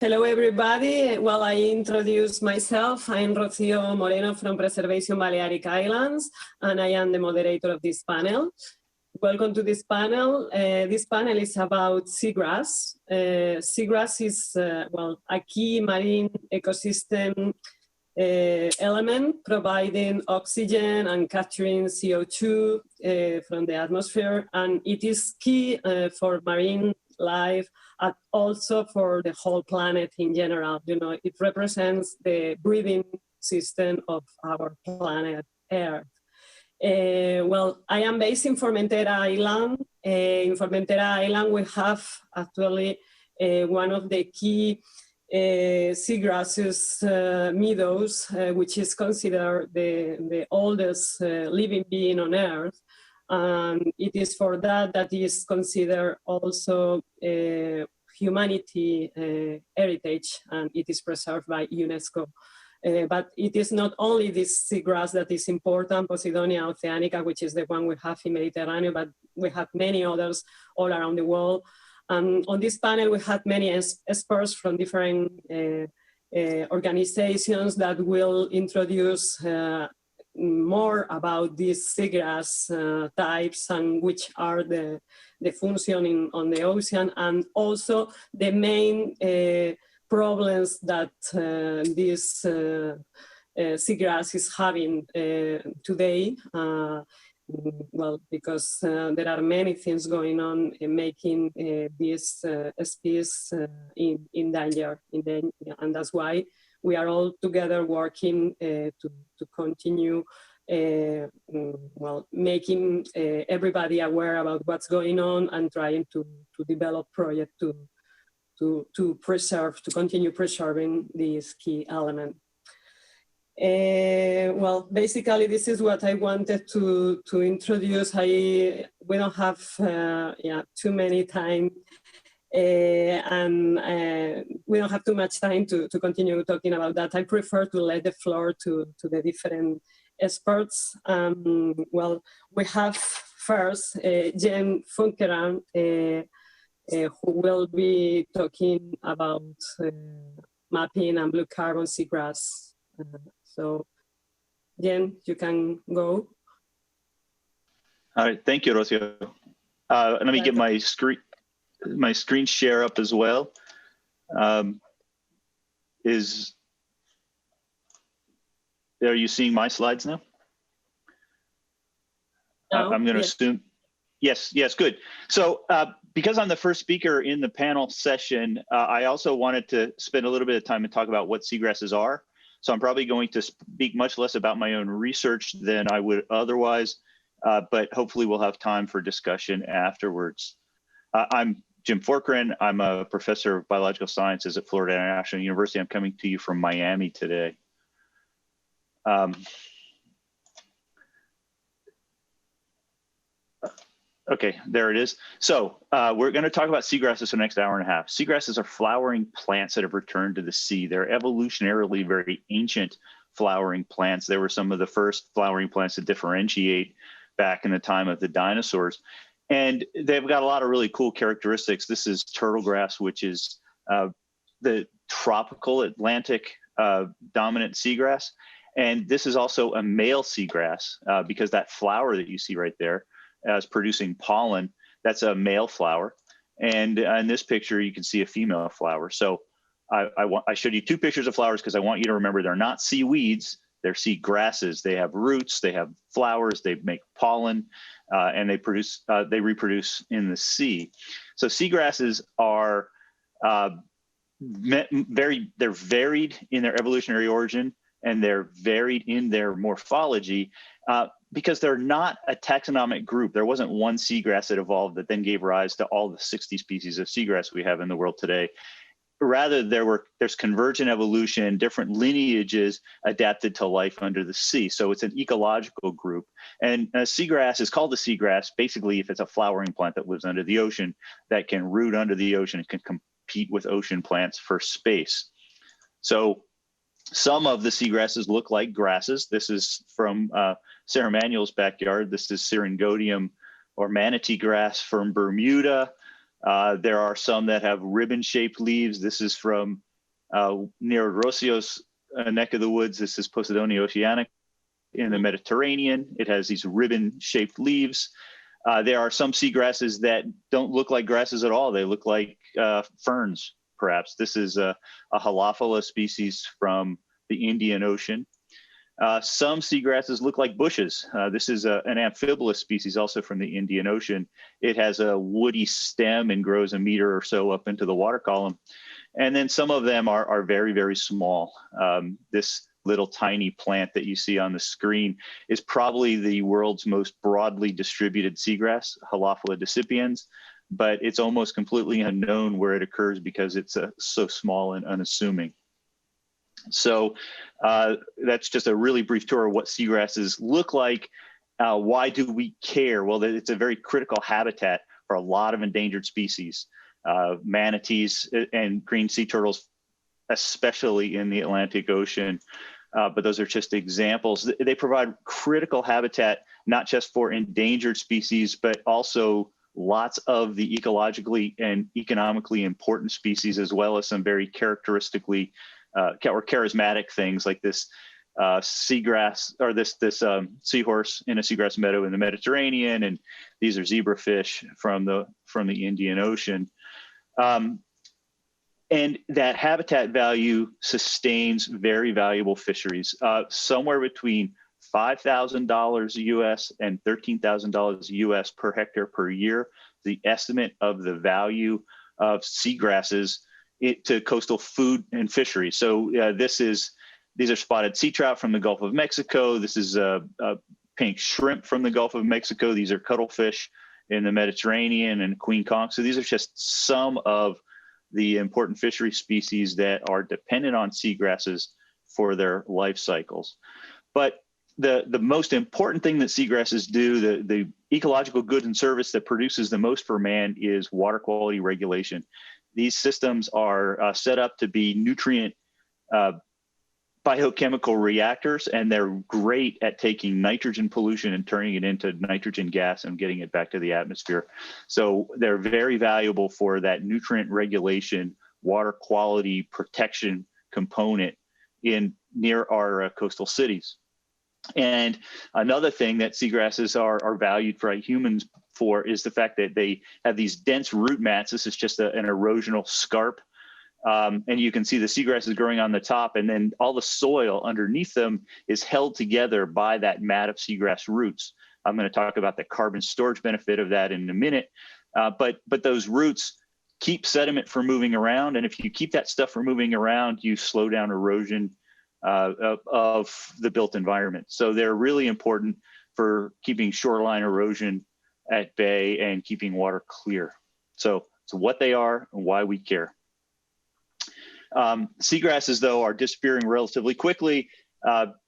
Hello, everybody. Well, I introduce myself. I'm Rocío Moreno from Preservation Balearic Islands, and I am the moderator of this panel. Welcome to this panel. This panel is about seagrass. Seagrass is, well, a key marine ecosystem element providing oxygen and capturing CO2 from the atmosphere, and it is key for marine life and also for the whole planet in general. You know, it represents the breathing system of our planet Earth. Well, I am based in Formentera Island. In Formentera Island, we have actually one of the key seagrasses meadows, which is considered the oldest living being on Earth. And it is for that that is considered also humanity heritage, and it is preserved by UNESCO. But it is not only this seagrass that is important, Posidonia oceanica, which is the one we have in Mediterranean, but we have many others all around the world. On this panel, we had many experts from different organizations that will introduce more about these seagrass types and which are the function on the ocean, and also the main problems that this seagrass is having today. Well, because there are many things going on in making this species in danger, and that's why we are all together working to continue well, making everybody aware about what's going on and trying to develop projects to preserve, to continue preserving this key element. Well, basically, this is what I wanted to introduce. We don't have too many time, and we don't have too much time to continue talking about that. I prefer to let the floor to the different experts. Well, we have first Jen Fourqurean, who will be talking about mapping and blue carbon seagrass. So, Jen, you can go. All right, thank you, Rocío. Let me get my screen share up as well. Are you seeing my slides now? No, I'm going to assume. Yes, good. So because I'm the first speaker in the panel session, I also wanted to spend a little bit of time and talk about what seagrasses are. So I'm probably going to speak much less about my own research than I would otherwise, but hopefully we'll have time for discussion afterwards. I'm Jim Fourqurean. I'm a professor of biological sciences at Florida International University. I'm coming to you from Miami today. Okay, there it is. So we're going to talk about seagrasses for the next hour and a half. Seagrasses are flowering plants that have returned to the sea. They're evolutionarily very ancient flowering plants. They were some of the first flowering plants to differentiate back in the time of the dinosaurs. And they've got a lot of really cool characteristics. This is turtlegrass, which is the tropical Atlantic dominant seagrass. And this is also a male seagrass because that flower that you see right there is producing pollen. That's a male flower. And in this picture, you can see a female flower. So I showed you two pictures of flowers because I want you to remember they're not seaweeds, they're sea grasses. They have roots, they have flowers, they make pollen, and they reproduce in the sea. So seagrasses are they're varied in their evolutionary origin, and they're varied in their morphology because they're not a taxonomic group. There wasn't one seagrass that evolved that then gave rise to all the 60 species of seagrass we have in the world today. Rather, there's convergent evolution, different lineages adapted to life under the sea. So it's an ecological group. And a seagrass is called a seagrass basically if it's a flowering plant that lives under the ocean, that can root under the ocean and can compete with ocean plants for space. So some of the seagrasses look like grasses. This is from Sarah Manuel's backyard. This is Syringodium or manatee grass from Bermuda. There are some that have ribbon-shaped leaves. This is from Near Rocío's neck of the woods, this is Posidonia oceanica in the Mediterranean. It has these ribbon-shaped leaves. There are some seagrasses that don't look like grasses at all. They look like ferns, perhaps. This is a Halophila species from the Indian Ocean. Some seagrasses look like bushes. This is an amphibolous species also from the Indian Ocean. It has a woody stem and grows a meter or so up into the water column. And then some of them are very, very small. This little tiny plant that you see on the screen is probably the world's most broadly distributed seagrass, Halophila decipiens, but it's almost completely unknown where it occurs because it's so small and unassuming. So that's just a really brief tour of what seagrasses look like. Why do we care? Well, it's a very critical habitat for a lot of endangered species, manatees and green sea turtles, especially in the Atlantic Ocean. But those are just examples. They provide critical habitat, not just for endangered species, but also lots of the ecologically and economically important species, as well as some very characteristically or charismatic things like this seagrass, or this seahorse in a seagrass meadow in the Mediterranean, and these are zebrafish from the Indian Ocean. And that habitat value sustains very valuable fisheries, somewhere between $5,000 US and $13,000 US per hectare per year. The estimate of the value of seagrasses to coastal food and fisheries. So these are spotted sea trout from the Gulf of Mexico. This is pink shrimp from the Gulf of Mexico. These are cuttlefish in the Mediterranean and queen conch. So these are just some of the important fishery species that are dependent on seagrasses for their life cycles. But the most important thing that seagrasses do, the ecological good and service that produces the most for man, is water quality regulation. These systems are set up to be nutrient biochemical reactors, and they're great at taking nitrogen pollution and turning it into nitrogen gas and getting it back to the atmosphere. So they're very valuable for that nutrient regulation, water quality protection component near our coastal cities. And another thing that seagrasses are valued by humans for is the fact that they have these dense root mats. This is just an erosional scarp. And you can see the seagrass is growing on the top, and then all the soil underneath them is held together by that mat of seagrass roots. I'm going to talk about the carbon storage benefit of that in a minute. But those roots keep sediment from moving around. And if you keep that stuff from moving around, you slow down erosion of the built environment. So they're really important for keeping shoreline erosion at bay and keeping water clear. So what they are and why we care. Seagrasses, though, are disappearing relatively quickly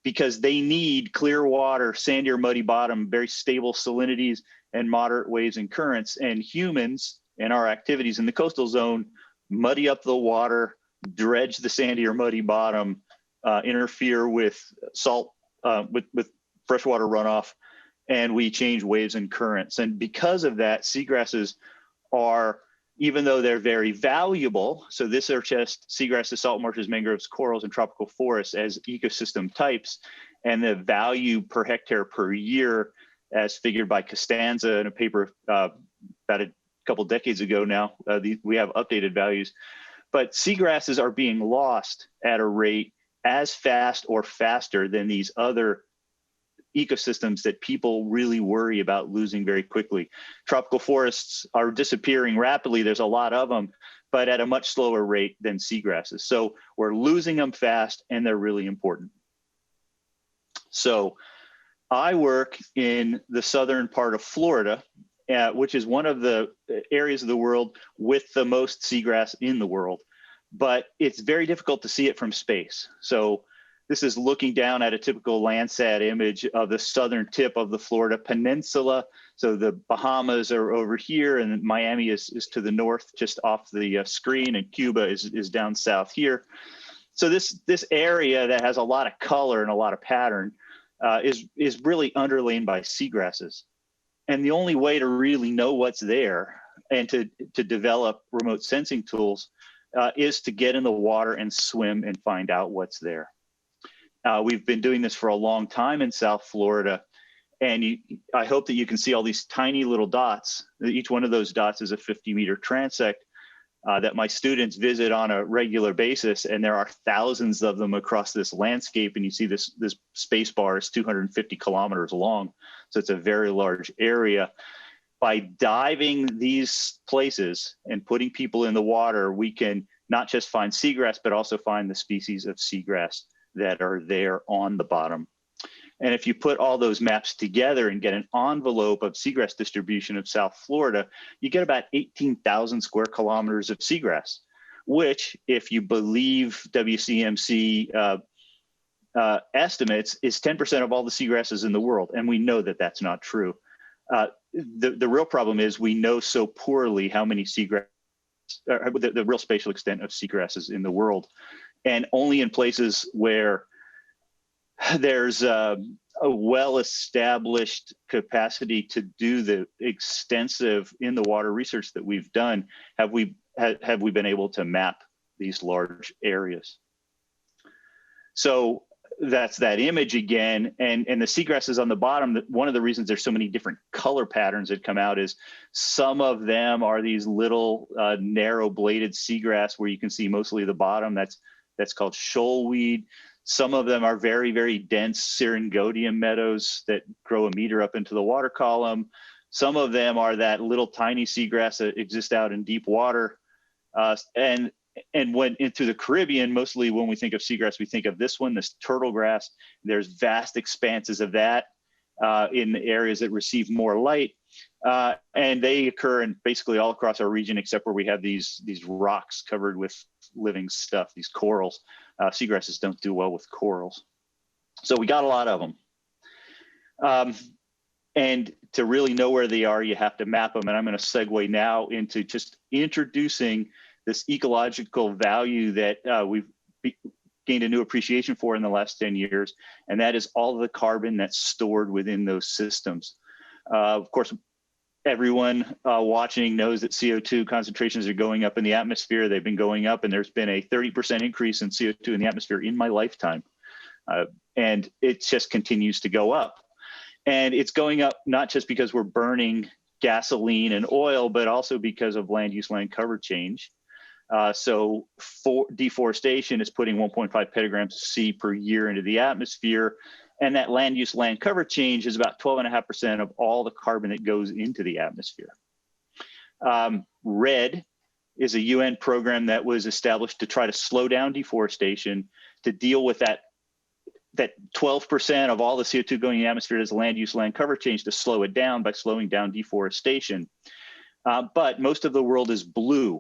because they need clear water, sandy or muddy bottom, very stable salinities, and moderate waves and currents. And humans and our activities in the coastal zone muddy up the water, dredge the sandy or muddy bottom, interfere with salt, with freshwater runoff, and we change waves and currents. And because of that, seagrasses are, even though they're very valuable, so this are just seagrasses, salt marshes, mangroves, corals, and tropical forests as ecosystem types, and the value per hectare per year, as figured by Costanza in a paper about a couple decades ago now, we have updated values, but seagrasses are being lost at a rate as fast or faster than these other ecosystems that people really worry about losing very quickly. Tropical forests are disappearing rapidly. There's a lot of them, but at a much slower rate than seagrasses. So we're losing them fast, and they're really important. So I work in the southern part of Florida, which is one of the areas of the world with the most seagrass in the world, but it's very difficult to see it from space. So this is looking down at a typical Landsat image of the southern tip of the Florida Peninsula. So the Bahamas are over here, and Miami is to the north, just off the screen, and Cuba is down south here. So this area that has a lot of color and a lot of pattern is really underlain by seagrasses. And the only way to really know what's there and to develop remote sensing tools is to get in the water and swim and find out what's there. We've been doing this for a long time in South Florida, and I hope that you can see all these tiny little dots. Each one of those dots is a 50-meter transect that my students visit on a regular basis, and there are thousands of them across this landscape. And you see this space bar is 250 kilometers long, so it's a very large area. By diving these places and putting people in the water, we can not just find seagrass, but also find the species of seagrass that are there on the bottom. And if you put all those maps together and get an envelope of seagrass distribution of South Florida, you get about 18,000 square kilometers of seagrass, which, if you believe WCMC estimates, is 10% of all the seagrasses in the world. And we know that that's not true. The real problem is we know so poorly how many seagrass, the real spatial extent of seagrasses in the world. And only in places where there's a well-established capacity to do the extensive in the water research that we've done have we been able to map these large areas. So that's that image again, and the seagrasses on the bottom. One of the reasons there's so many different color patterns that come out is some of them are these little narrow-bladed seagrass where you can see mostly the bottom. That's called shoalweed. Some of them are very, very dense syringodium meadows that grow a meter up into the water column. Some of them are that little tiny seagrass that exists out in deep water. And when into the Caribbean, mostly when we think of seagrass, we think of this one, this turtle grass. There's vast expanses of that in the areas that receive more light. And they occur in basically all across our region, except where we have these rocks covered with living stuff, these corals. Seagrasses don't do well with corals. So we got a lot of them. And to really know where they are, you have to map them. And I'm going to segue now into just introducing this ecological value that we've gained a new appreciation for in the last 10 years. And that is all the carbon that's stored within those systems. Of course, everyone watching knows that CO2 concentrations are going up in the atmosphere. They've been going up, and there's been a 30% increase in CO2 in the atmosphere in my lifetime. And it just continues to go up. And it's going up not just because we're burning gasoline and oil, but also because of land use, land cover change. So deforestation is putting 1.5 petagrams of C per year into the atmosphere. And that land use, land cover change is about 12.5% of all the carbon that goes into the atmosphere. RED is a UN program that was established to try to slow down deforestation, to deal with that 12% of all the CO2 going in the atmosphere as land use, land cover change, to slow it down by slowing down deforestation. But most of the world is blue,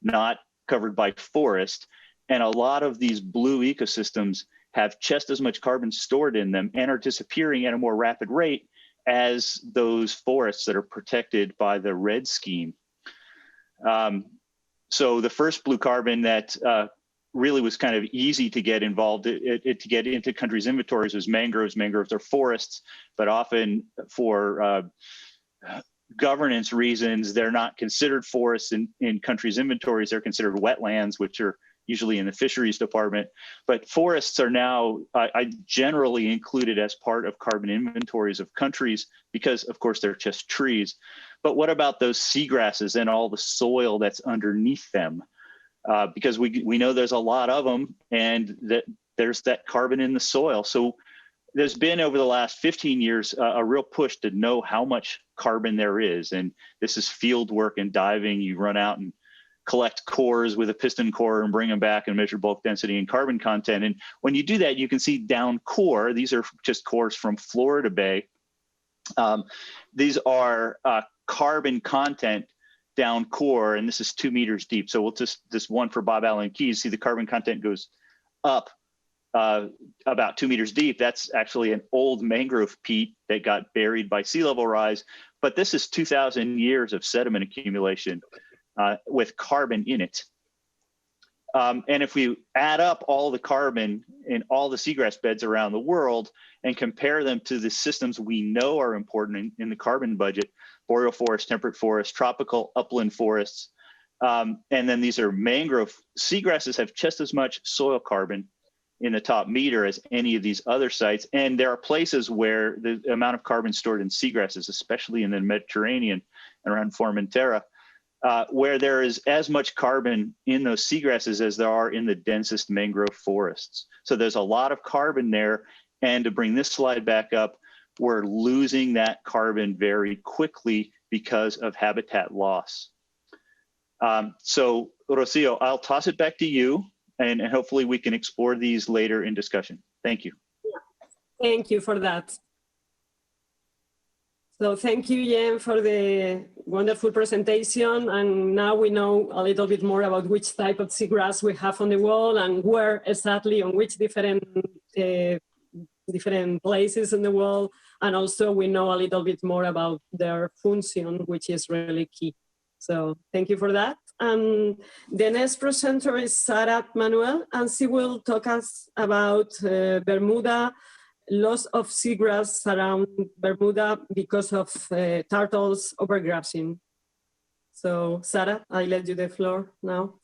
not covered by forest. And a lot of these blue ecosystems have just as much carbon stored in them and are disappearing at a more rapid rate as those forests that are protected by the RED scheme. So the first blue carbon that really was kind of easy to get involved, to get into countries' inventories, was mangroves. Mangroves are forests, but often for governance reasons, they're not considered forests in countries' inventories. They're considered wetlands, which are usually in the fisheries department. But forests are now I generally included as part of carbon inventories of countries because, of course, they're just trees. But what about those seagrasses and all the soil that's underneath them? Because we know there's a lot of them, and that there's that carbon in the soil. So there's been, over the last 15 years, a real push to know how much carbon there is. And this is field work and diving. You run out and collect cores with a piston core and bring them back and measure bulk density and carbon content. And when you do that, you can see down core. These are just cores from Florida Bay. These are carbon content down core, and this is 2 meters deep. So we'll just, this one for Bob Allen Keys, see the carbon content goes up about 2 meters deep. That's actually an old mangrove peat that got buried by sea level rise. But this is 2,000 years of sediment accumulation with carbon in it. And if we add up all the carbon in all the seagrass beds around the world and compare them to the systems we know are important in the carbon budget, boreal forest, temperate forest, tropical upland forests, And then these are mangrove. Seagrasses have just as much soil carbon in the top meter as any of these other sites. And there are places where the amount of carbon stored in seagrasses, especially in the Mediterranean and around Formentera, where there is as much carbon in those seagrasses as there are in the densest mangrove forests. So there's a lot of carbon there. And to bring this slide back up, we're losing that carbon very quickly because of habitat loss. So Rocío, I'll toss it back to you, and hopefully we can explore these later in discussion. Thank you. Thank you for that. So thank you, Jen, for the wonderful presentation. And now we know a little bit more about which type of seagrass we have on the world and where exactly, on which different places in the world. And also we know a little bit more about their function, which is really key. So thank you for that. And the next presenter is Sarah Manuel, and she will talk us about Bermuda, loss of seagrass around Bermuda because of turtles overgrazing. So Sarah, I let you the floor now.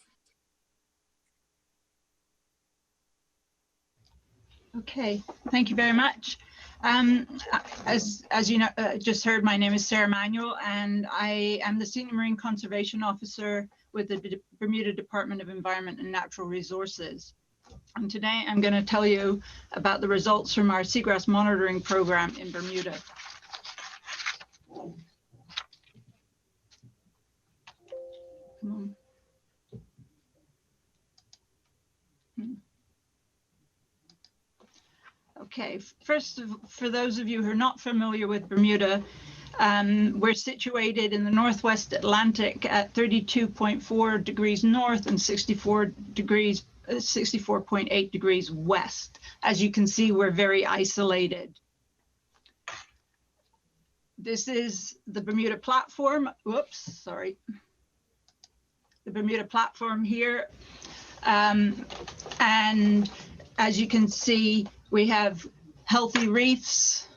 Okay, thank you very much. As you know, just heard, my name is Sarah Manuel, and I am the Senior Marine Conservation Officer with the Bermuda Department of Environment and Natural Resources. And today I'm going to tell you about the results from our seagrass monitoring program in Bermuda. Come on. Okay, first, for those of you who are not familiar with Bermuda, we're situated in the Northwest Atlantic at 32.4 degrees north and 64.8 degrees west. As you can see, we're very isolated. This is the Bermuda platform. Whoops, sorry. The Bermuda platform here. And as you can see, we have healthy reefs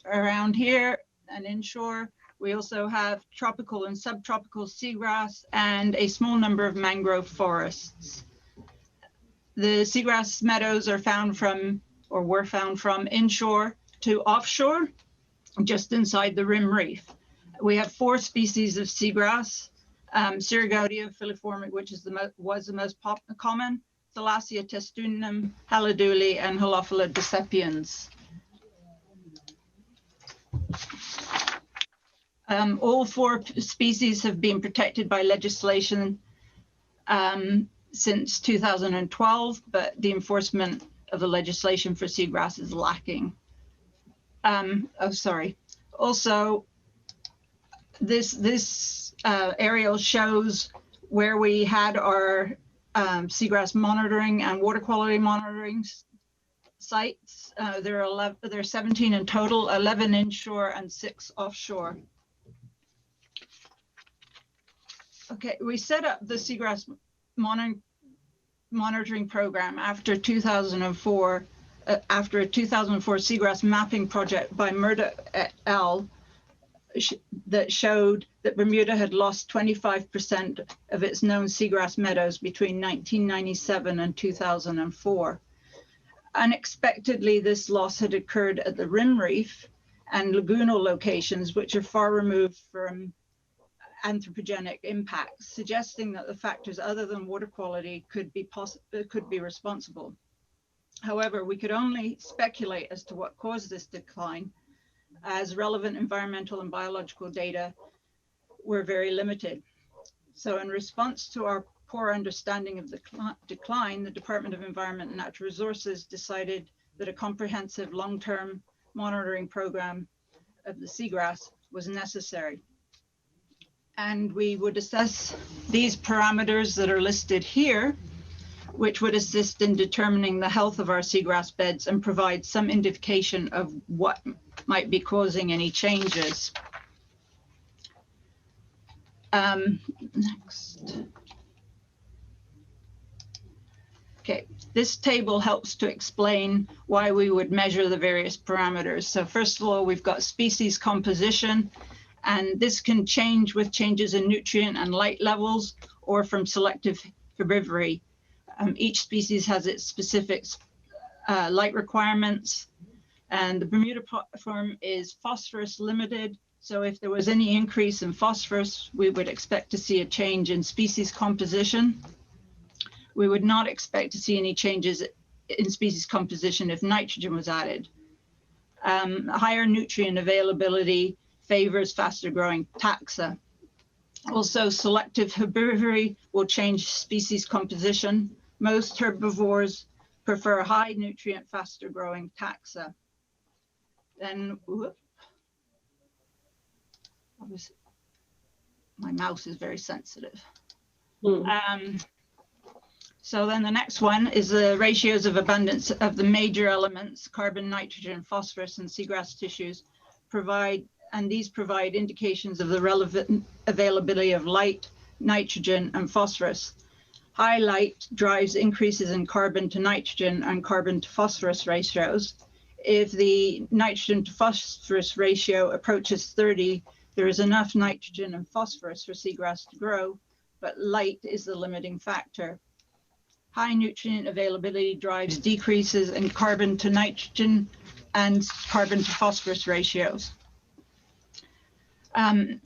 around here and inshore. We also have tropical and subtropical seagrass and a small number of mangrove forests. The seagrass meadows are found from, or were found from, inshore to offshore, just inside the rim reef. We have 4 species of seagrass, Sirigaudia filiforme, which is was the most common, Thalassia testudinum, Haliduli, and Halophila decipiens. All 4 species have been protected by legislation since 2012, but the enforcement of the legislation for seagrass is lacking. Also, this aerial shows where we had our seagrass monitoring and water quality monitoring sites. There are 17 in total, 11 inshore and 6 offshore. Okay, we set up the seagrass monitoring program after 2004, after a 2004 seagrass mapping project by Murda et al. That showed that Bermuda had lost 25% of its known seagrass meadows between 1997 and 2004. Unexpectedly, this loss had occurred at the rim reef and lagoonal locations, which are far removed from anthropogenic impacts, suggesting that the factors other than water quality could be responsible. However, we could only speculate as to what caused this decline, as relevant environmental and biological data were very limited. So in response to our poor understanding of the decline, the Department of Environment and Natural Resources decided that a comprehensive long-term monitoring program of the seagrass was necessary. And we would assess these parameters that are listed here, which would assist in determining the health of our seagrass beds and provide some indication of what might be causing any changes. Next. Okay, this table helps to explain why we would measure the various parameters. So first of all, we've got species composition, and this can change with changes in nutrient and light levels, or from selective herbivory. Each species has its specific light requirements, and the Bermuda platform is phosphorus limited. So if there was any increase in phosphorus, we would expect to see a change in species composition. We would not expect to see any changes in species composition if nitrogen was added. Higher nutrient availability favors faster growing taxa. Also, selective herbivory will change species composition. Most herbivores prefer high nutrient, faster growing taxa. Then, my mouse is very sensitive. So then the next one is the ratios of abundance of the major elements, carbon, nitrogen, phosphorus, and seagrass tissues these provide indications of the relevant availability of light, nitrogen, and phosphorus. High light drives increases in carbon to nitrogen and carbon to phosphorus ratios. If the nitrogen to phosphorus ratio approaches 30, there is enough nitrogen and phosphorus for seagrass to grow, but light is the limiting factor. High nutrient availability drives decreases in carbon to nitrogen and carbon to phosphorus ratios.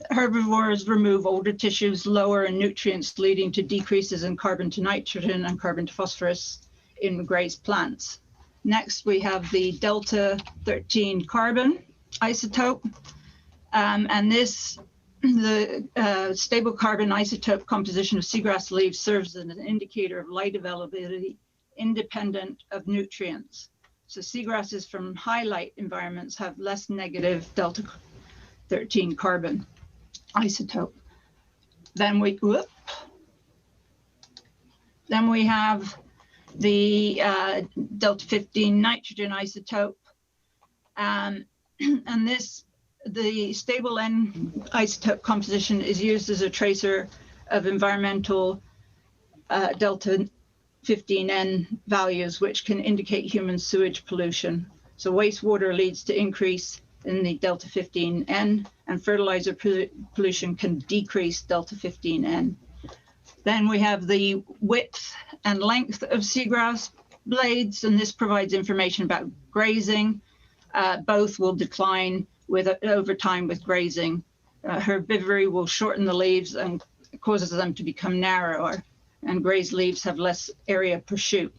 Herbivores remove older tissues lower in nutrients, leading to decreases in carbon to nitrogen and carbon to phosphorus in grazed plants. Next, we have the delta 13 carbon isotope, and the stable carbon isotope composition of seagrass leaves serves as an indicator of light availability independent of nutrients. So seagrasses from high light environments have less negative delta 13 carbon isotope. Then we have the delta 15 nitrogen isotope, and the stable N isotope composition is used as a tracer of environmental delta 15N values, which can indicate human sewage pollution. So wastewater leads to increase in the delta 15N, and fertilizer pollution can decrease delta 15N. Then we have the width and length of seagrass blades, and this provides information about grazing. Both will decline over time with grazing. Herbivory will shorten the leaves and causes them to become narrower, and grazed leaves have less area per shoot.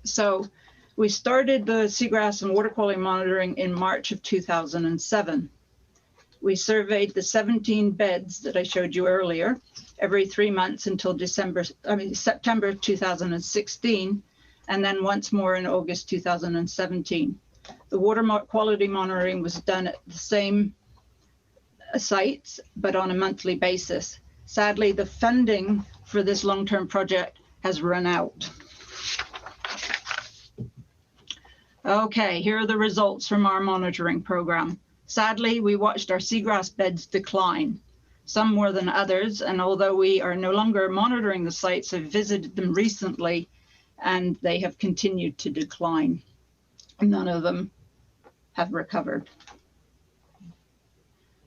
So we started the seagrass and water quality monitoring in March of 2007. We surveyed the 17 beds that I showed you earlier every 3 months until September 2016, and then once more in August 2017. The water quality monitoring was done at the same sites, but on a monthly basis. Sadly, the funding for this long-term project has run out. Okay, here are the results from our monitoring program. Sadly, we watched our seagrass beds decline, some more than others, and although we are no longer monitoring the sites, I've visited them recently, and they have continued to decline. None of them have recovered.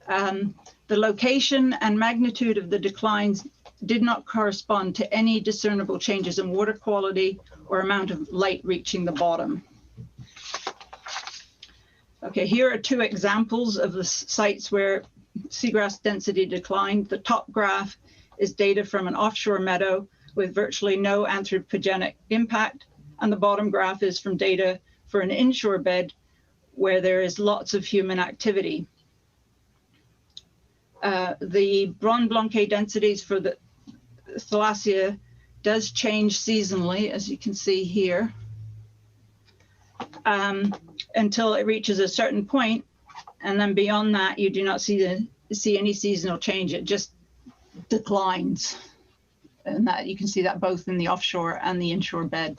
The location and magnitude of the declines did not correspond to any discernible changes in water quality or amount of light reaching the bottom. Okay, here are two examples of the sites where seagrass density declined. The top graph is data from an offshore meadow with virtually no anthropogenic impact, and the bottom graph is from data for an inshore bed where there is lots of human activity. The Bron Blanquet densities for the Thalassia does change seasonally, as you can see here, until it reaches a certain point, and then beyond that, you do not see any seasonal change. It just declines, and that you can see that both in the offshore and the inshore bed.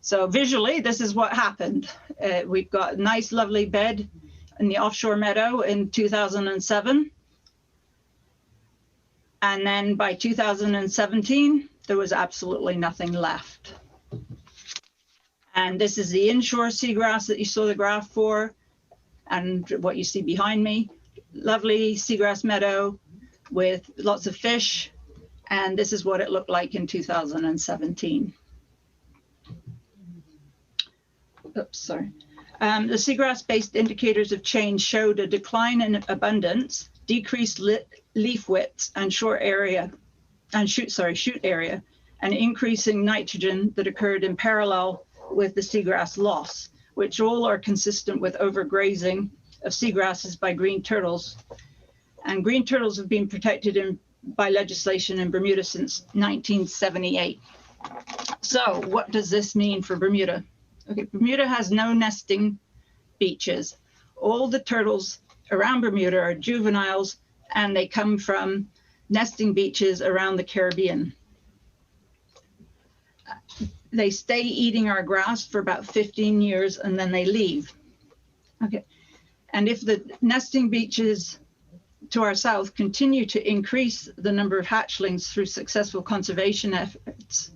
So visually, this is what happened. We've got a nice, lovely bed in the offshore meadow in 2007. And then by 2017, there was absolutely nothing left. And this is the inshore seagrass that you saw the graph for, and what you see behind me. Lovely seagrass meadow with lots of fish. And this is what it looked like in 2017. Oops, sorry. The seagrass-based indicators of change showed a decline in abundance, decreased leaf widths and shoot area, and increasing nitrogen that occurred in parallel with the seagrass loss, which all are consistent with overgrazing of seagrasses by green turtles. And green turtles have been protected by legislation in Bermuda since 1978. So what does this mean for Bermuda? Okay, Bermuda has no nesting beaches. All the turtles around Bermuda are juveniles, and they come from nesting beaches around the Caribbean. They stay eating our grass for about 15 years, and then they leave. Okay, and if the nesting beaches to our south continue to increase the number of hatchlings through successful conservation efforts,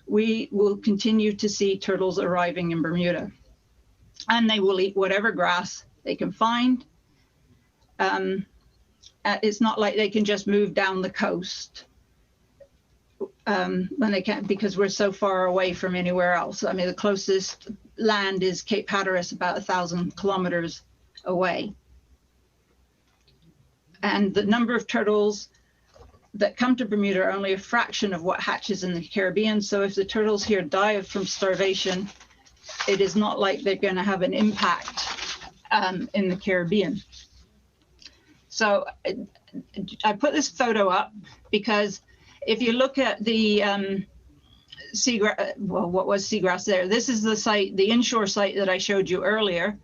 we will continue to see turtles arriving in Bermuda, and they will eat whatever grass they can find. It's not like they can just move down the coast when they can't, because we're so far away from anywhere else. I mean, the closest land is Cape Hatteras, about 1,000 kilometers away. And the number of turtles that come to Bermuda are only a fraction of what hatches in the Caribbean. So if the turtles here die from starvation, it is not like they're going to have an impact in the Caribbean. So I put this photo up because if you look at the seagrass, well, what was seagrass there? This is the site, the inshore site that I showed you earlier.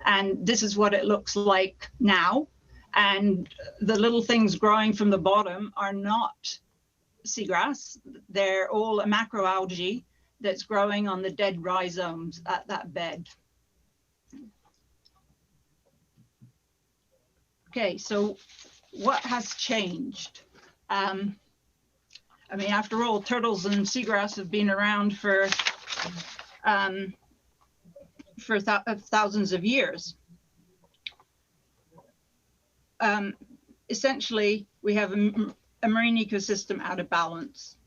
And this is what it looks like now. And the little things growing from the bottom are not seagrass. They're all a macroalgae that's growing on the dead rhizomes at that bed. Okay, so what has changed? I mean, after all, turtles and seagrass have been around for thousands of years. Essentially, we have a marine ecosystem out of balance.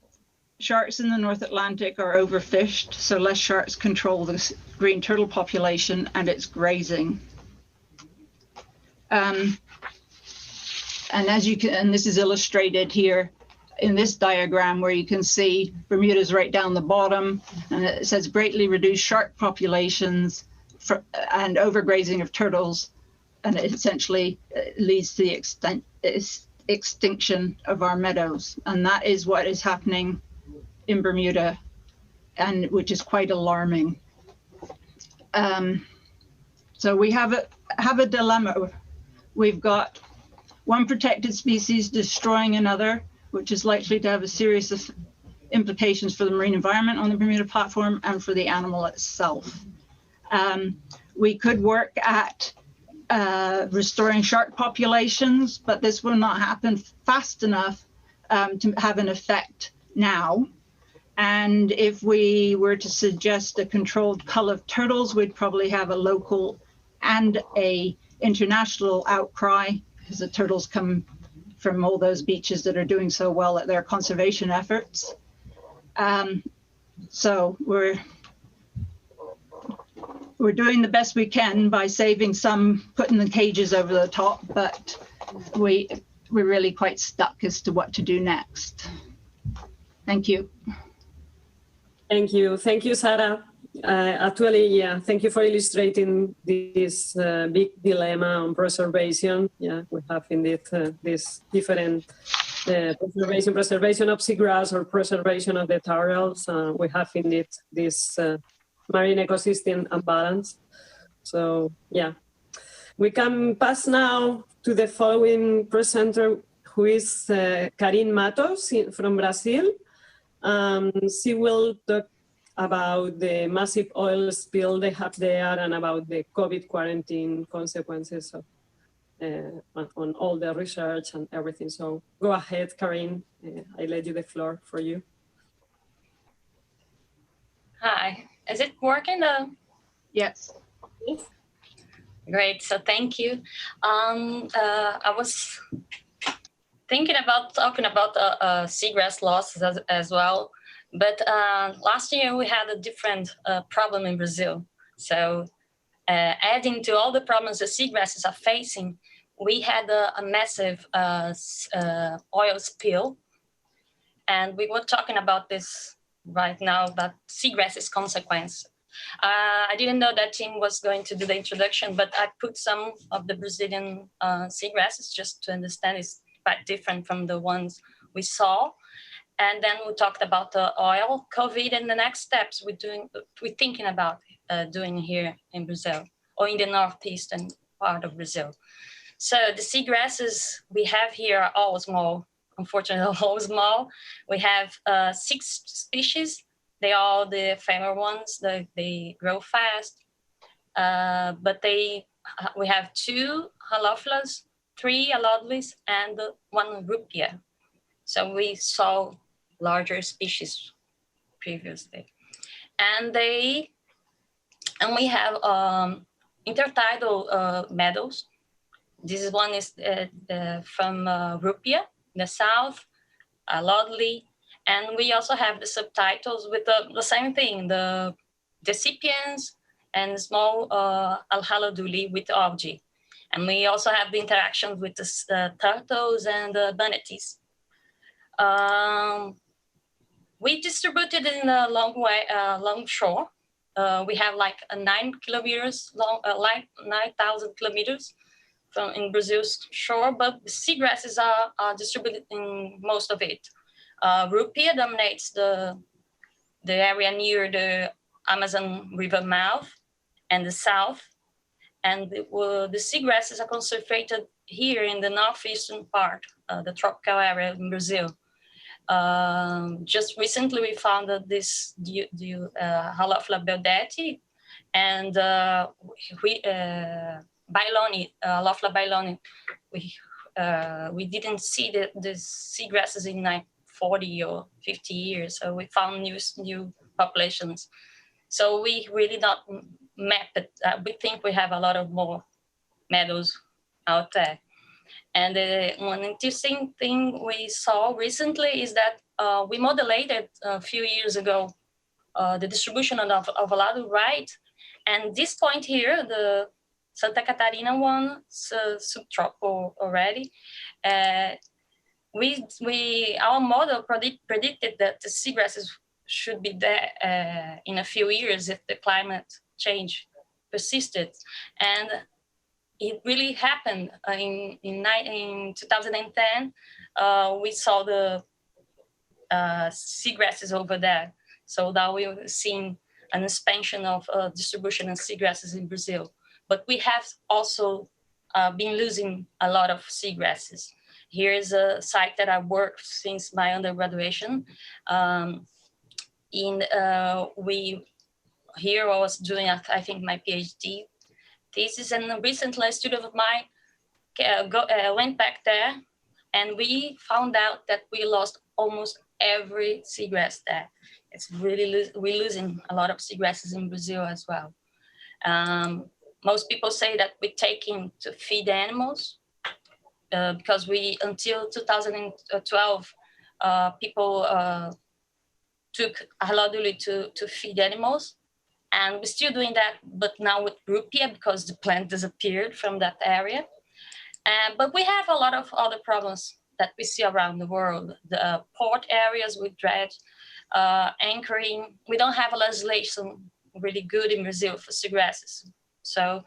Sharks in the North Atlantic are overfished, so less sharks control the green turtle population, and it's grazing. And as you can, and this is illustrated here in this diagram, where you can see Bermuda's right down the bottom, and it says greatly reduced shark populations and overgrazing of turtles. And it essentially leads to the extinction of our meadows. And that is what is happening in Bermuda, and which is quite alarming. So we have a dilemma. We've got one protected species destroying another, which is likely to have a series of implications for the marine environment on the Bermuda platform and for the animal itself. We could work at restoring shark populations, but this will not happen fast enough to have an effect now. And if we were to suggest a controlled cull of turtles, we'd probably have a local and a international outcry, because the turtles come from all those beaches that are doing so well at their conservation efforts. So we're doing the best we can by saving some, putting the cages over the top, but we're really quite stuck as to what to do next. Thank you. Thank you. Thank you, Sarah. Actually, yeah, thank you for illustrating this big dilemma on preservation. Yeah, we have indeed this different preservation of seagrass or preservation of the turtles. We have indeed this marine ecosystem imbalance. So yeah, we can pass now to the following presenter, who is Karine Matos from Brazil. She will talk about the massive oil spill they have there and about the COVID quarantine consequences of, on all the research and everything. So go ahead, Karine. I let you the floor for you. Hi, is it working? Yes. Great, so thank you. I was thinking about talking about seagrass losses as well. But last year we had a different problem in Brazil. So adding to all the problems the seagrasses are facing, we had a massive oil spill. And we were talking about this right now, about seagrasses consequence. I didn't know that Tim was going to do the introduction, but I put some of the Brazilian seagrasses just to understand it's quite different from the ones we saw. And then we talked about the oil, COVID, and the next steps we're thinking about doing here in Brazil or in the northeastern part of Brazil. So the seagrasses we have here are all small, unfortunately, all small. We have 6 species. They are all the ephemeral ones. They grow fast, but we have 2 halophilas, 3 alodlis, and 1 rupia. So we saw larger species previously, and we have intertidal meadows. This one is from rupia in the south, alodli, and we also have the subtitles with the same thing, the decipiens and small alhaloduli with algae. And we also have the interactions with the turtles and the manatees. We distributed in a long shore. We have like 9 kilometers long, like 9,000 kilometers in Brazil's shore, but the seagrasses are distributed in most of it. Rupia dominates the area near the Amazon River mouth and the south, and the seagrasses are concentrated here in the northeastern part, the tropical area in Brazil. Just recently we found that this Halophila beldetti and Bailoni, Halophila bailoni, we didn't see the seagrasses in like 40 or 50 years, so we found new populations. So we really not map it. We think we have a lot of more meadows out there. And one interesting thing we saw recently is that we modelated a few years ago the distribution of alado, right? And this point here, the Santa Catarina one, subtropical already. Our model predicted that the seagrasses should be there in a few years if the climate change persisted, and it really happened in 2010. We saw the seagrasses over there, so now we've seen an expansion of distribution of seagrasses in Brazil. But we have also been losing a lot of seagrasses. Here is a site that I worked since my undergraduation. Here I was doing, I think, my PhD thesis, and recently a student of mine went back there, and we found out that we lost almost every seagrass there. It's really, we're losing a lot of seagrasses in Brazil as well. Most people say that we take in to feed animals because until 2012, people took haloduli to feed animals. And we're still doing that, but now with rupia because the plant disappeared from that area. But we have a lot of other problems that we see around the world. The port areas with dredge, anchoring. We don't have a legislation really good in Brazil for seagrasses. So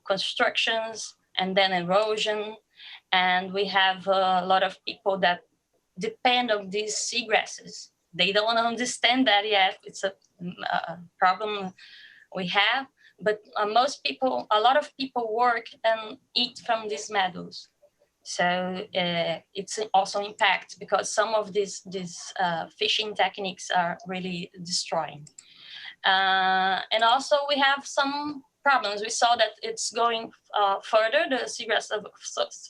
constructions and then erosion. And we have a lot of people that depend on these seagrasses. They don't understand that yet. It's a problem we have, but a lot of people work and eat from these meadows. So it's also impact because some of these fishing techniques are really destroying. And also we have some problems. We saw that it's going further, the seagrass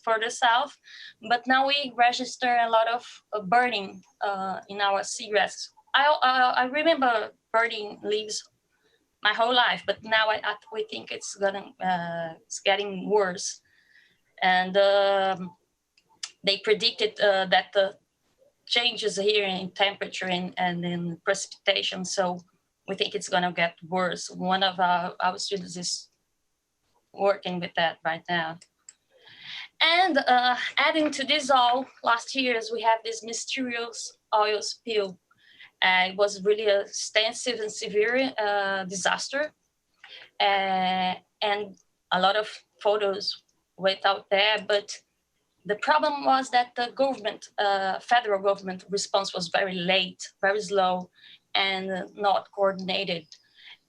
further south, but now we register a lot of burning in our seagrass. I remember burning leaves my whole life, but now we think it's getting worse. And they predicted that the changes here in temperature and in precipitation. So we think it's going to get worse. One of our students is working with that right now. And adding to this all, last years we have this mysterious oil spill. It was really a extensive and severe disaster. And a lot of photos went out there, but the problem was that the government, federal government response was very late, very slow, and not coordinated.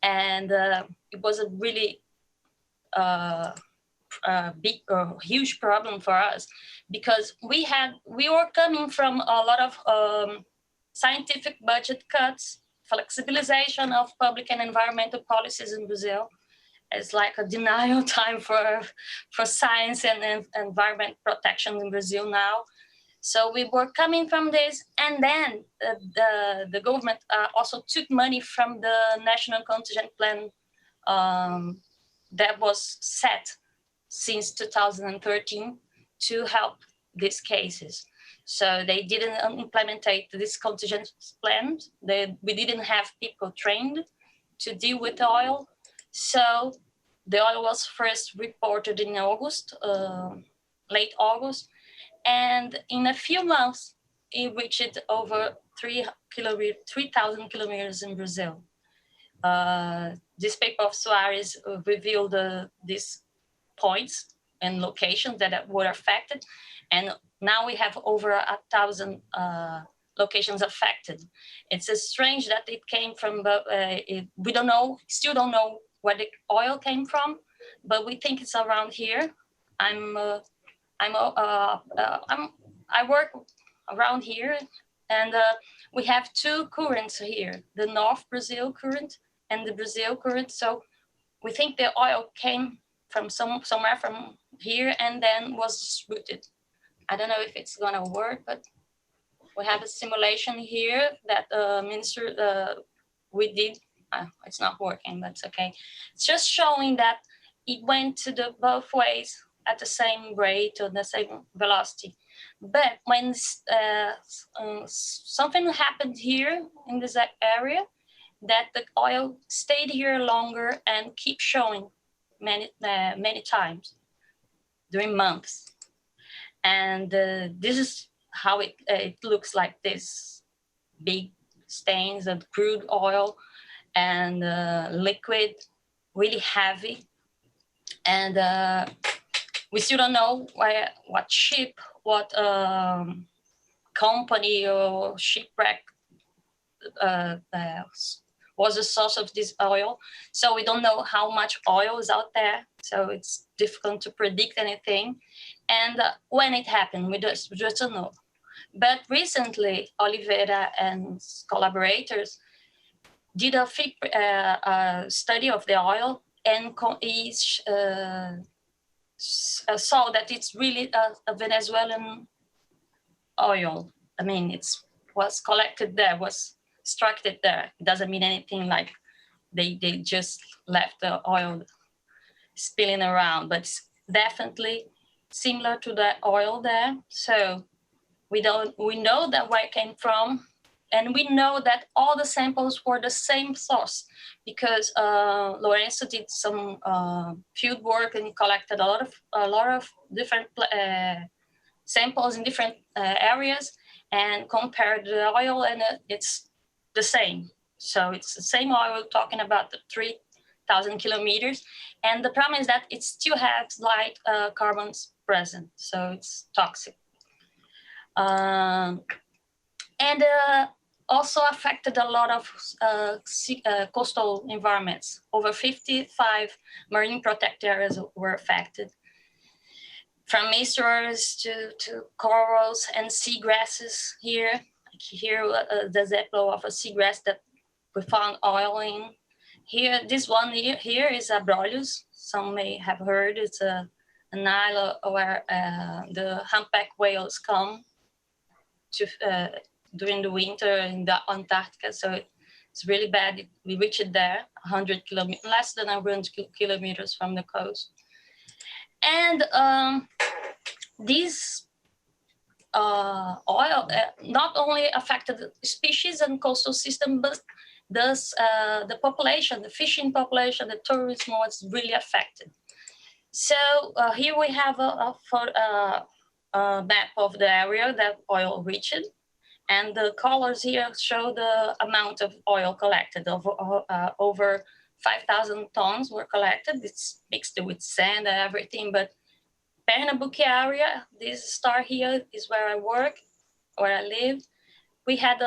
And it was a really big, huge problem for us, because we were coming from a lot of scientific budget cuts, flexibilization of public and environmental policies in Brazil. It's like a denial time for science and environment protection in Brazil now. So we were coming from this, and then the government also took money from the National Contingent Plan that was set since 2013 to help these cases. So they didn't implement this contingent plan. We didn't have people trained to deal with oil. So the oil was first reported in August, late August. And in a few months, it reached over 3,000 kilometers in Brazil. This paper of Soares revealed these points and locations that were affected. And now we have over 1,000 locations affected. It's strange that it came from, we don't know, still don't know where the oil came from, but we think it's around here. I work around here, and we have two currents here, the North Brazil current and the Brazil current. So we think the oil came from somewhere from here and then was distributed. I don't know if it's gonna work, but we have a simulation here that we did. It's not working, but it's okay. It's just showing that it went to the both ways at the same rate or the same velocity. But when something happened here in this area, that the oil stayed here longer and keep showing many times during months. And this is how it looks like, this big stains of crude oil and liquid, really heavy. And we still don't know what ship, what company or shipwreck was the source of this oil. So we don't know how much oil is out there. So it's difficult to predict anything. And when it happened, we just don't know. But recently, Oliveira and collaborators did a study of the oil, and saw that it's really a Venezuelan oil. I mean, it was collected there, was extracted there. It doesn't mean anything like they just left the oil spilling around, but it's definitely similar to the oil there. So we know that where it came from, and we know that all the samples were the same source, because Lorenzo did some field work and collected a lot of different samples in different areas and compared the oil, and it's the same. So it's the same oil, talking about the 3,000 kilometers. And the problem is that it still has light carbons present, so it's toxic. And also affected a lot of coastal environments. Over 55 marine protected areas were affected, from estuaries to corals and seagrasses here. Like here, the example of a seagrass that we found oil in. Here, this one here is Abrolhos. Some may have heard. It's an island where the humpback whales come to during the winter in the Antarctica. So it's really bad. We reached it there, 100 kilometers, less than 100 kilometers from the coast. And these oil not only affected the species and coastal system, but thus the population, the fishing population, the tourism was really affected. So here we have a map of the area that oil reached. And the colors here show the amount of oil collected. Over 5,000 tons were collected. It's mixed with sand and everything, but Pernambuco area, this star here is where I work, where I live. We had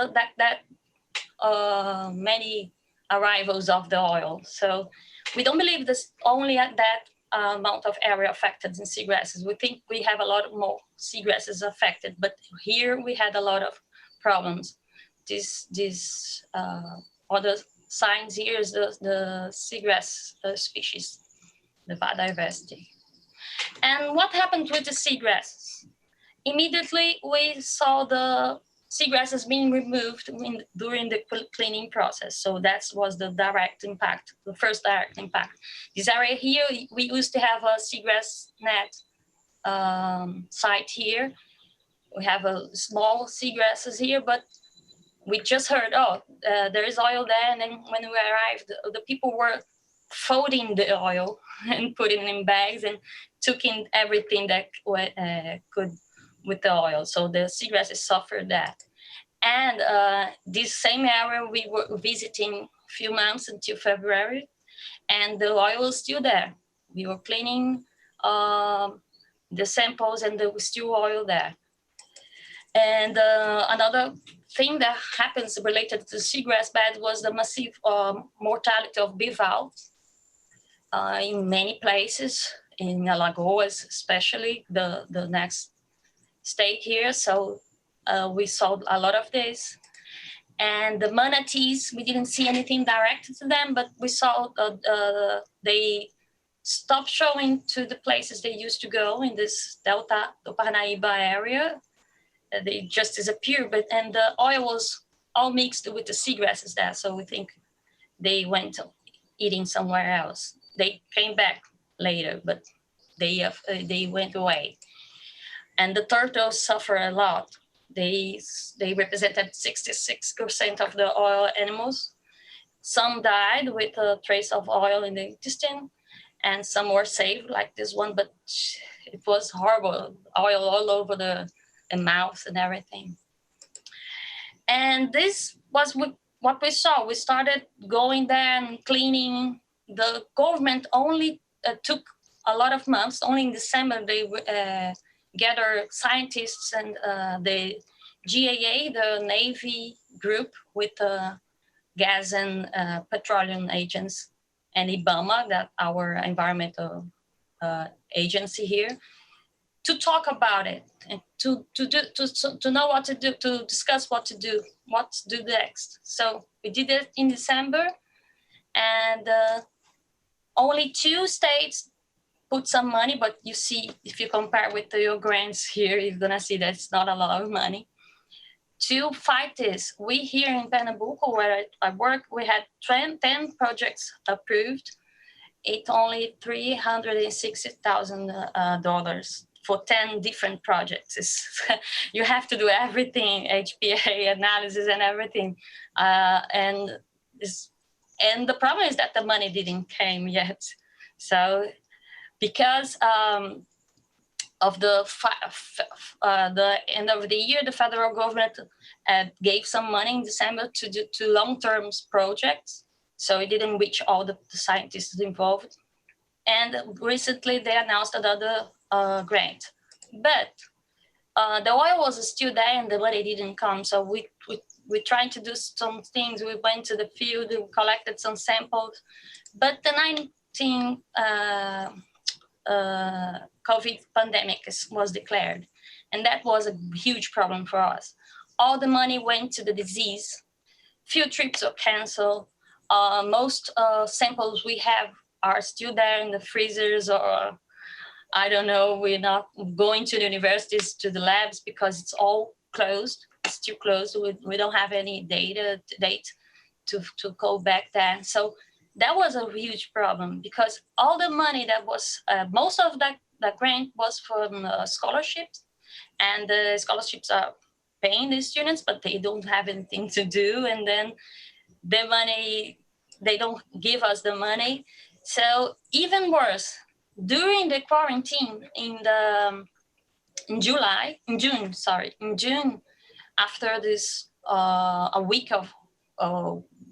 many arrivals of the oil. So we don't believe this only at that amount of area affected in seagrasses. We think we have a lot more seagrasses affected, but here we had a lot of problems. This other signs here is the seagrass species, the biodiversity. And what happened with the seagrasses? Immediately we saw the seagrasses being removed during the cleaning process. So that was the direct impact, the first direct impact. This area here, we used to have a seagrass net site here. We have a small seagrasses here, but we just heard, there is oil there. And then when we arrived, the people were folding the oil and putting it in bags and took in everything that could with the oil. So the seagrasses suffered that. And this same area we were visiting a few months until February, and the oil was still there. We were cleaning the samples and there was still oil there. And another thing that happens related to seagrass beds was the massive mortality of bivalves in many places, in Alagoas especially, the next state here. So we saw a lot of this. And the manatees, we didn't see anything directed to them, but we saw they stopped showing to the places they used to go in this Delta do Parnaíba area. They just disappeared, and the oil was all mixed with the seagrasses there. So we think they went eating somewhere else. They came back later, but they went away. And the turtles suffer a lot. They represented 66% of the oil animals. Some died with a trace of oil in the intestine, and some were saved, like this one, but it was horrible, oil all over the mouth and everything. And this was what we saw. We started going there and cleaning. The government only took a lot of months. Only in December they gather scientists and the GAA, the Navy group with gas and petroleum agents, and IBAMA, that our environmental agency here, to talk about it and to know what to do, to discuss what to do next. So we did it in December, and only 2 states put some money, but you see, if you compare with your grants here, you're gonna see that it's not a lot of money. To fight this, we here in Pernambuco, where I work, we had 10 projects approved. It's only $360,000 for 10 different projects. You have to do everything, HPA analysis and everything. And the problem is that the money didn't come yet. So because of the end of the year, the federal government gave some money in December to long-term projects. So it didn't reach all the scientists involved. And recently they announced another grant. But the oil was still there and the money didn't come. So we tried to do some things. We went to the field, we collected some samples. But the COVID pandemic was declared. And that was a huge problem for us. All the money went to the disease. Few trips were canceled. Most samples we have are still there in the freezers, or I don't know, we're not going to the universities, to the labs, because it's all closed. It's still closed. We don't have any date to go back there. So that was a huge problem, because all the money that was, most of that grant was from scholarships, and the scholarships are paying the students, but they don't have anything to do, and then the money, they don't give us the money. So even worse, during the quarantine in June, after this a week of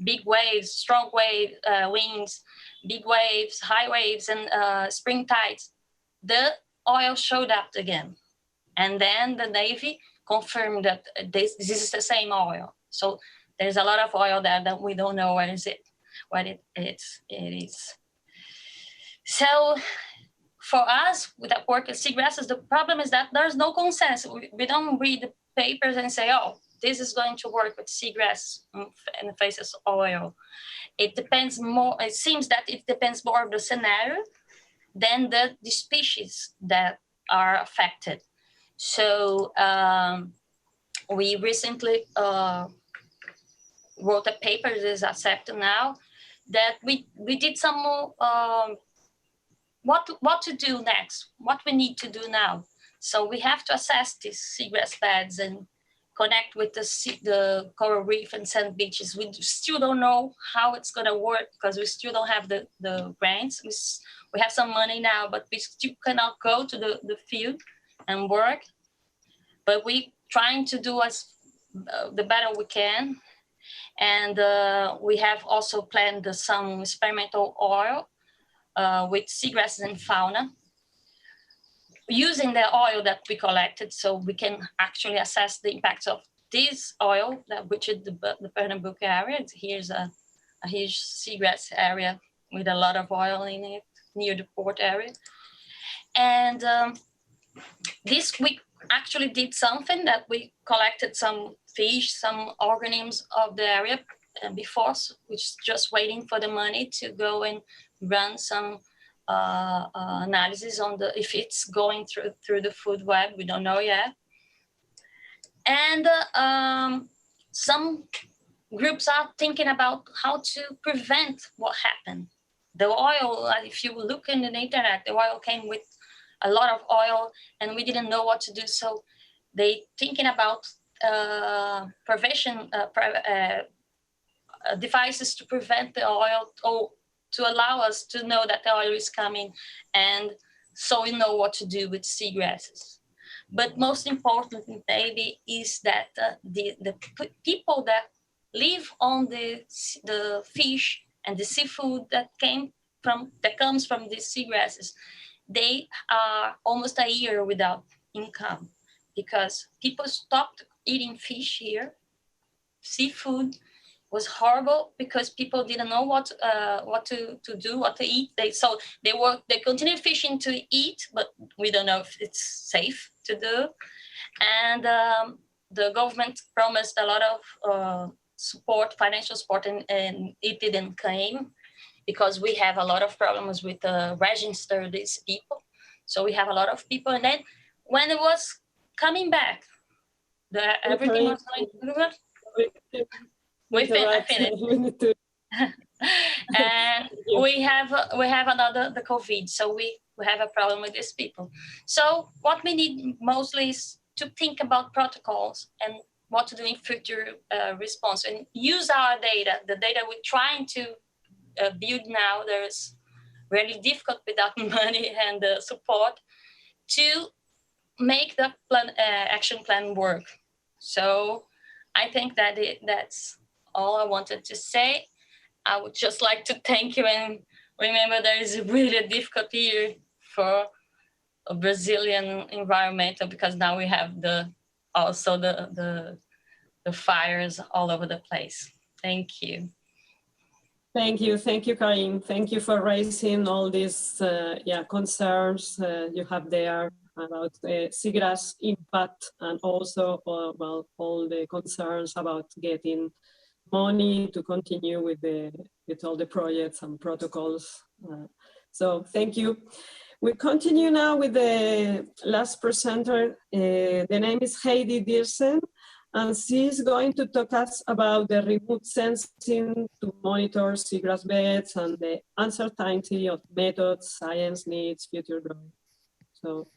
big waves, strong winds, big waves, high waves, and spring tides, the oil showed up again. And then the Navy confirmed that this is the same oil. So there's a lot of oil there that we don't know what it is. So for us, with that work at Seagrasses, the problem is that there's no consensus. We don't read the papers and say, oh, this is going to work with seagrass in the face of oil. It depends more, it seems that it depends more of the scenario than the species that are affected. So we recently wrote a paper that is accepted now, that we did some more, what to do next, what we need to do now. So we have to assess these seagrass beds and connect with the coral reef and sand beaches. We still don't know how it's going to work because we still don't have the grants. We have some money now, but we still cannot go to the field and work. But we trying to do the better we can. And we have also planned some experimental oil with seagrasses and fauna, using the oil that we collected, so we can actually assess the impacts of this oil, which is the Pernambuco area. Here's a huge seagrass area with a lot of oil in it near the port area. And this week actually did something, that we collected some fish, some organisms of the area before, which is just waiting for the money to go and run some analysis on if it's going through the food web. We don't know yet. And some groups are thinking about how to prevent what happened. The oil, if you look in the internet, the oil came with a lot of oil and we didn't know what to do. So they thinking about prevention devices to prevent the oil, or to allow us to know that the oil is coming, and so we know what to do with seagrasses. But most importantly, maybe, is that the people that live on the fish and the seafood that comes from these seagrasses, they are almost a year without income, because people stopped eating fish here. Seafood was horrible because people didn't know what to do, what to eat. They continued fishing to eat, but we don't know if it's safe to do. And the government promised a lot of support, financial support, and it didn't come, because we have a lot of problems with register these people. So we have a lot of people, and then when it was coming back, everything was going good. We finished. And we have the COVID, so we have a problem with these people. So what we need mostly is to think about protocols and what to do in future response, and use our data, the data we're trying to build now. There's really difficult without money and support to make the action plan work. So I think that that's all I wanted to say. I would just like to thank you, and remember there is really a difficult year for a Brazilian environmental, because now we have also the fires all over the place. Thank you. Thank you, Karine. Thank you for raising all these concerns you have there about seagrass impact, and also all the concerns about getting money to continue with all the projects and protocols. So thank you. We continue now with the last presenter. The name is Heidi Dierssen, and she's going to talk us about the remote sensing to monitor seagrass beds and the uncertainty of methods, science needs, future growth. So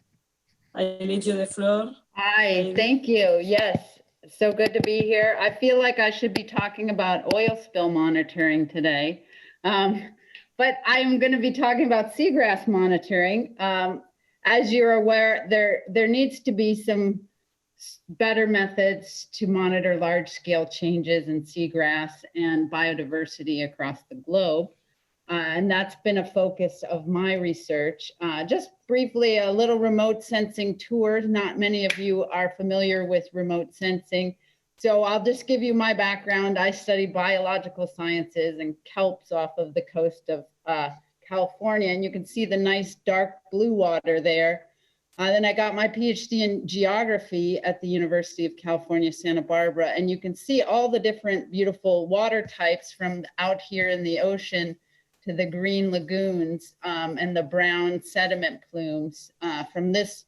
I leave you the floor. Hi, thank you. Yes, so good to be here. I feel like I should be talking about oil spill monitoring today, but I'm going to be talking about seagrass monitoring. As you're aware, there needs to be some better methods to monitor large-scale changes in seagrass and biodiversity across the globe. And that's been a focus of my research. Just briefly, a little remote sensing tour. Not many of you are familiar with remote sensing. So I'll just give you my background. I studied biological sciences and kelps off of the coast of California. And you can see the nice dark blue water there. Then I got my PhD in geography at the University of California, Santa Barbara. And you can see all the different beautiful water types from out here in the ocean to the green lagoons and the brown sediment plumes from this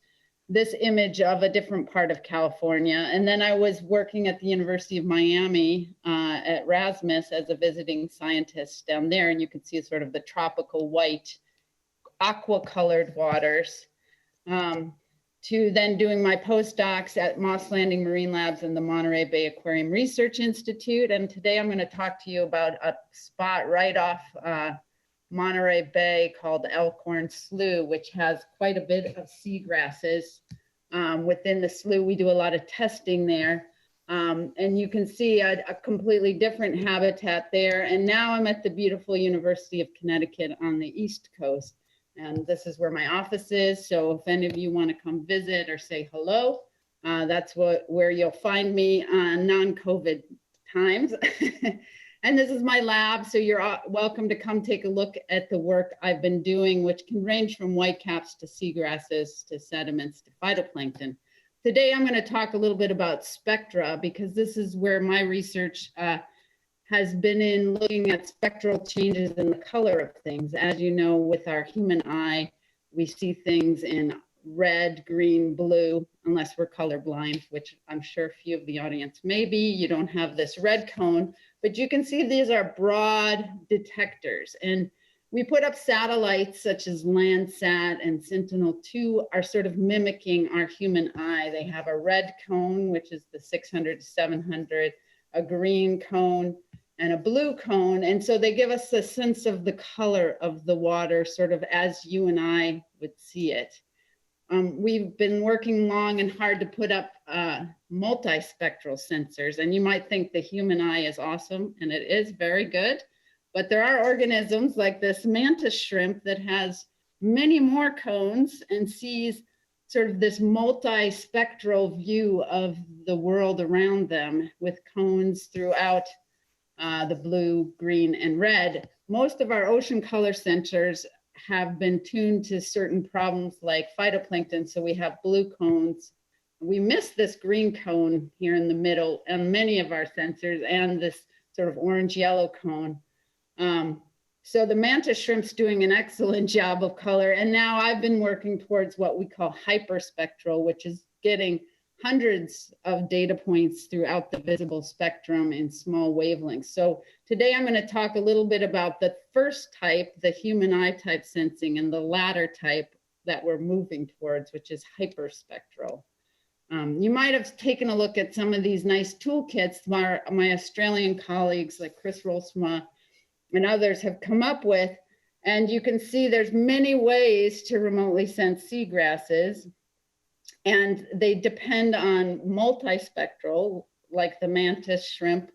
image of a different part of California. And then I was working at the University of Miami at Rasmus as a visiting scientist down there. And you can see sort of the tropical white aqua-colored waters. To then doing my postdocs at Moss Landing Marine Labs and the Monterey Bay Aquarium Research Institute. And today I'm going to talk to you about a spot right off Monterey Bay called Elkhorn Slough, which has quite a bit of seagrasses. Within the slough, we do a lot of testing there. And you can see a completely different habitat there. And now I'm at the beautiful University of Connecticut on the East Coast. And this is where my office is. So if any of you want to come visit or say hello, that's where you'll find me on non-COVID times. And this is my lab. So you're welcome to come take a look at the work I've been doing, which can range from whitecaps to seagrasses to sediments to phytoplankton. Today, I'm going to talk a little bit about spectra because this is where my research has been in looking at spectral changes in the color of things. As you know, with our human eye, we see things in red, green, blue, unless we're colorblind, which I'm sure a few of the audience may be. You don't have this red cone, but you can see these are broad detectors. And we put up satellites such as Landsat and Sentinel-2 are sort of mimicking our human eye. They have a red cone, which is the 600 to 700, a green cone, and a blue cone. And so they give us a sense of the color of the water, sort of as you and I would see it. We've been working long and hard to put up multispectral sensors. And you might think the human eye is awesome, and it is very good. But there are organisms like this mantis shrimp that has many more cones and sees sort of this multispectral view of the world around them with cones throughout the blue, green, and red. Most of our ocean color sensors have been tuned to certain problems like phytoplankton, so we have blue cones. We miss this green cone here in the middle on many of our sensors and this sort of orange-yellow cone. So the mantis shrimp's doing an excellent job of color, and now I've been working towards what we call hyperspectral, which is getting hundreds of data points throughout the visible spectrum in small wavelengths. So today I'm going to talk a little bit about the first type, the human eye type sensing, and the latter type that we're moving towards, which is hyperspectral. You might have taken a look at some of these nice toolkits my Australian colleagues like Chris Rolsma and others have come up with, and you can see there's many ways to remotely sense seagrasses. And they depend on multispectral, like the mantis shrimp,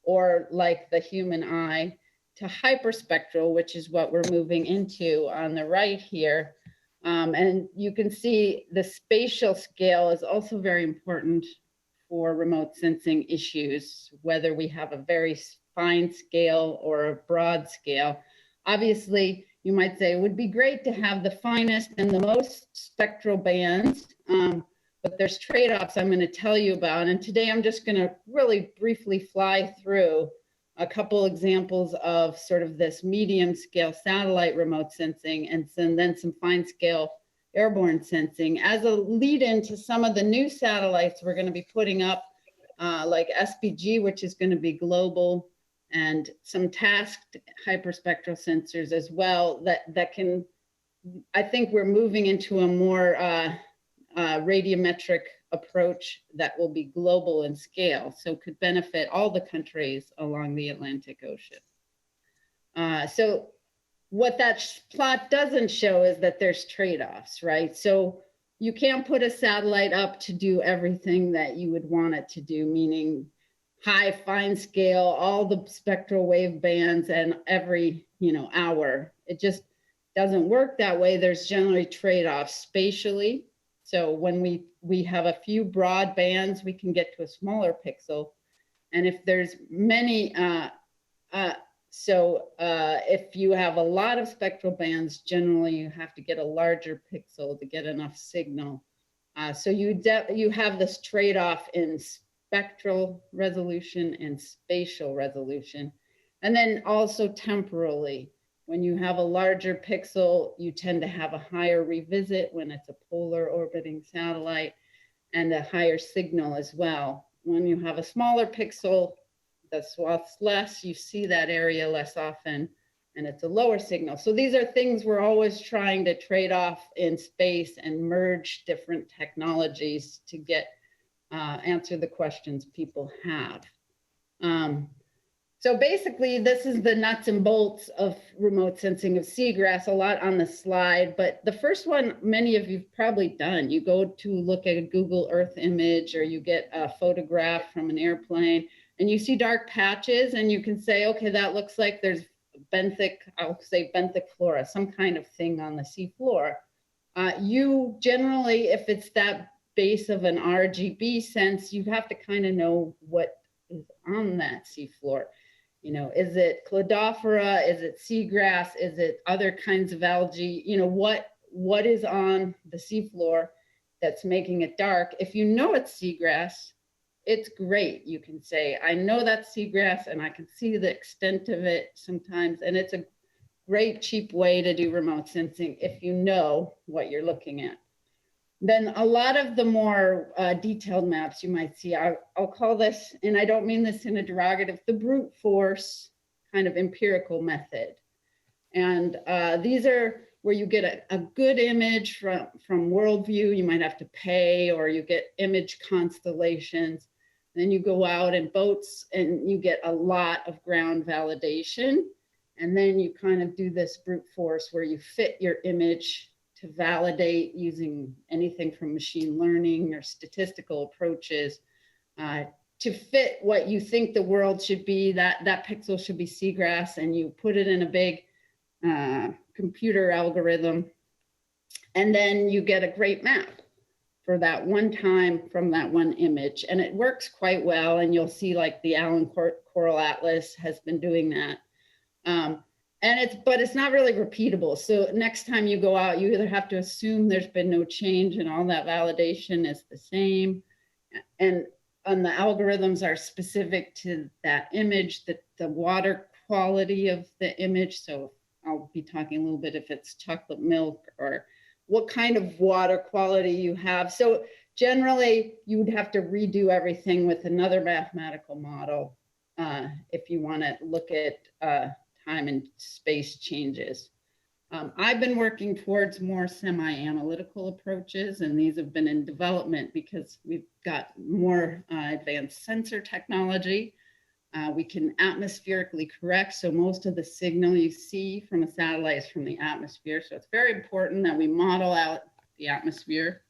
or like the human eye, to hyperspectral, which is what we're moving into on the right here. And you can see the spatial scale is also very important for remote sensing issues, whether we have a very fine scale or a broad scale. Obviously, you might say it would be great to have the finest and the most spectral bands, but there's trade-offs I'm going to tell you about. And today I'm just going to really briefly fly through a couple examples of sort of this medium scale satellite remote sensing and then some fine scale airborne sensing as a lead in to some of the new satellites we're going to be putting up, like SPG, which is going to be global, and some tasked hyperspectral sensors as well that can, I think we're moving into a more radiometric approach that will be global in scale, so could benefit all the countries along the Atlantic Ocean. So what that plot doesn't show is that there's trade-offs, right? So you can't put a satellite up to do everything that you would want it to do, meaning high, fine scale, all the spectral wave bands and every, hour. It just doesn't work that way. There's generally trade-offs spatially. So when we have a few broad bands, we can get to a smaller pixel. And if there's many, if you have a lot of spectral bands, generally you have to get a larger pixel to get enough signal. So you have this trade-off in spectral resolution and spatial resolution. And then also temporally, when you have a larger pixel, you tend to have a higher revisit when it's a polar orbiting satellite, and a higher signal as well. When you have a smaller pixel, the swath's less, you see that area less often, and it's a lower signal. So these are things we're always trying to trade off in space and merge different technologies to get answer the questions people have. So basically, this is the nuts and bolts of remote sensing of seagrass, a lot on the slide, but the first one, many of you've probably done. You go to look at a Google Earth image, or you get a photograph from an airplane, and you see dark patches, and you can say, okay, that looks like there's benthic, I'll say benthic flora, some kind of thing on the seafloor. You generally, if it's that base of an RGB sense, you have to kind of know what is on that seafloor. Is it Cladophora? Is it seagrass? Is it other kinds of algae? What is on the seafloor that's making it dark? If you know it's seagrass, it's great. You can say, I know that's seagrass, and I can see the extent of it sometimes. And it's a great, cheap way to do remote sensing if you know what you're looking at. Then a lot of the more detailed maps you might see, I'll call this, and I don't mean this in a derogative, the brute force kind of empirical method. And these are where you get a good image from worldview. You might have to pay, or you get image constellations. Then you go out in boats and you get a lot of ground validation. And then you kind of do this brute force where you fit your image to validate using anything from machine learning or statistical approaches to fit what you think the world should be, that pixel should be seagrass, and you put it in a big computer algorithm, and then you get a great map for that one time from that one image. And it works quite well, and you'll see like the Allen Coral Atlas has been doing that. But it's not really repeatable. So next time you go out, you either have to assume there's been no change and all that validation is the same. And the algorithms are specific to that image, the water quality of the image. So I'll be talking a little bit if it's chocolate milk or what kind of water quality you have. So generally you would have to redo everything with another mathematical model if you want to look at time and space changes. I've been working towards more semi-analytical approaches, and these have been in development because we've got more advanced sensor technology. We can atmospherically correct, so most of the signal you see from a satellite is from the atmosphere. So it's very important that we model out the atmosphere.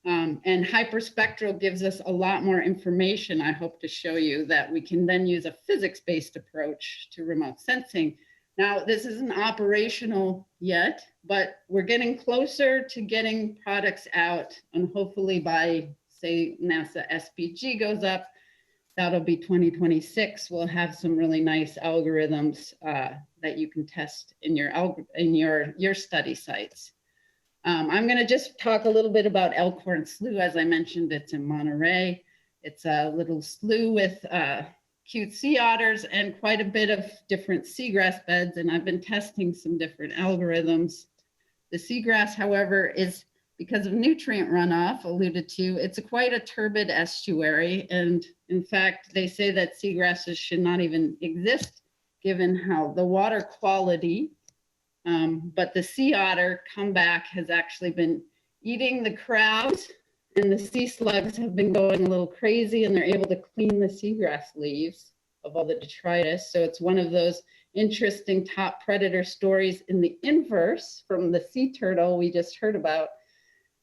And hyperspectral gives us a lot more information, I hope to show you, that we can then use a physics-based approach to remote sensing. Now, this isn't operational yet, but we're getting closer to getting products out, and hopefully by, say, NASA SPG goes up, that'll be 2026. We'll have some really nice algorithms that you can test in your study sites. I'm going to just talk a little bit about Elkhorn Slough. As I mentioned, it's in Monterey. It's a little slough with cute sea otters and quite a bit of different seagrass beds. And I've been testing some different algorithms. The seagrass, however, is, because of nutrient runoff alluded to, it's quite a turbid estuary. And in fact, they say that seagrasses should not even exist given how the water quality. But the sea otter comeback has actually been eating the crabs and the sea slugs have been going a little crazy, and they're able to clean the seagrass leaves of all the detritus. So it's one of those interesting top predator stories. In the inverse, from the sea turtle we just heard about,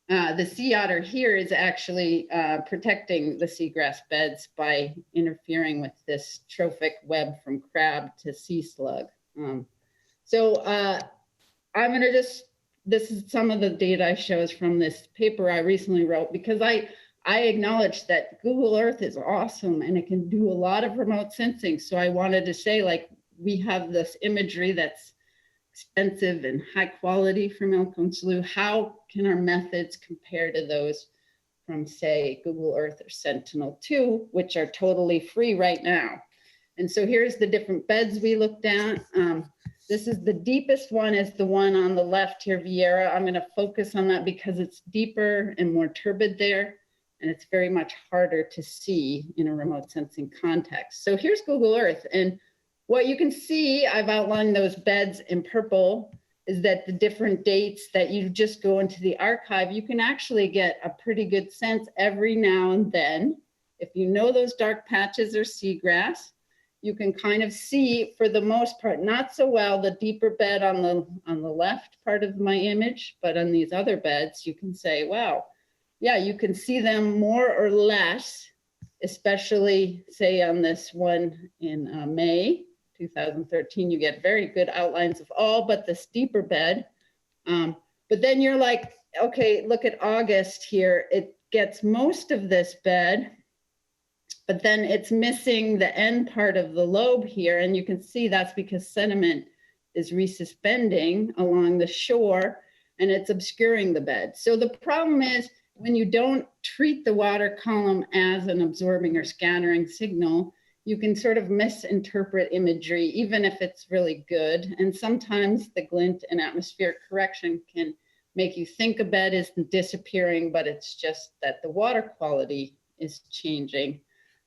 the sea otter here is actually protecting the seagrass beds by interfering with this trophic web from crab to sea slug. I'm going to this is some of the data I shows from this paper I recently wrote, because I acknowledge that Google Earth is awesome and it can do a lot of remote sensing. So I wanted to say, like, we have this imagery that's expensive and high quality from El Consulado. How can our methods compare to those from, say, Google Earth or Sentinel-2, which are totally free right now? And so here's the different beds we looked at. This is the deepest one, is the one on the left here, Vieira. I'm going to focus on that because it's deeper and more turbid there, and it's very much harder to see in a remote sensing context. So here's Google Earth, and what you can see, I've outlined those beds in purple, is that the different dates that you just go into the archive, you can actually get a pretty good sense every now and then. If you know those dark patches are seagrass, you can kind of see, for the most part, not so well, the deeper bed on the left part of my image, but on these other beds, you can say, wow, yeah, you can see them more or less, especially say on this one in May 2013, you get very good outlines of all but this deeper bed. But then you're like, okay, look at August here. It gets most of this bed, but then it's missing the end part of the lobe here. And you can see that's because sediment is resuspending along the shore and it's obscuring the bed. So the problem is, when you don't treat the water column as an absorbing or scattering signal, you can sort of misinterpret imagery, even if it's really good. And sometimes the glint and atmospheric correction can make you think a bed is disappearing, but it's just that the water quality is changing.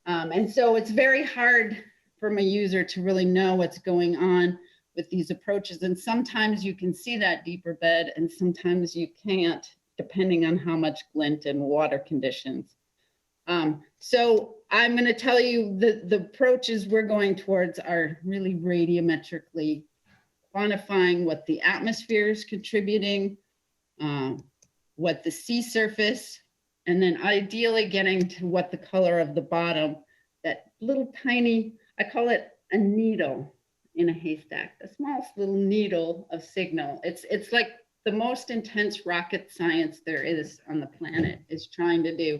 And so it's very hard from a user to really know what's going on with these approaches. And sometimes you can see that deeper bed and sometimes you can't, depending on how much glint and water conditions. So I'm going to tell you the approaches we're going towards are really radiometrically quantifying what the atmosphere is contributing, what the sea surface, and then ideally getting to what the color of the bottom, that little tiny, I call it a needle in a haystack, the smallest little needle of signal. It's like the most intense rocket science there is on the planet is trying to do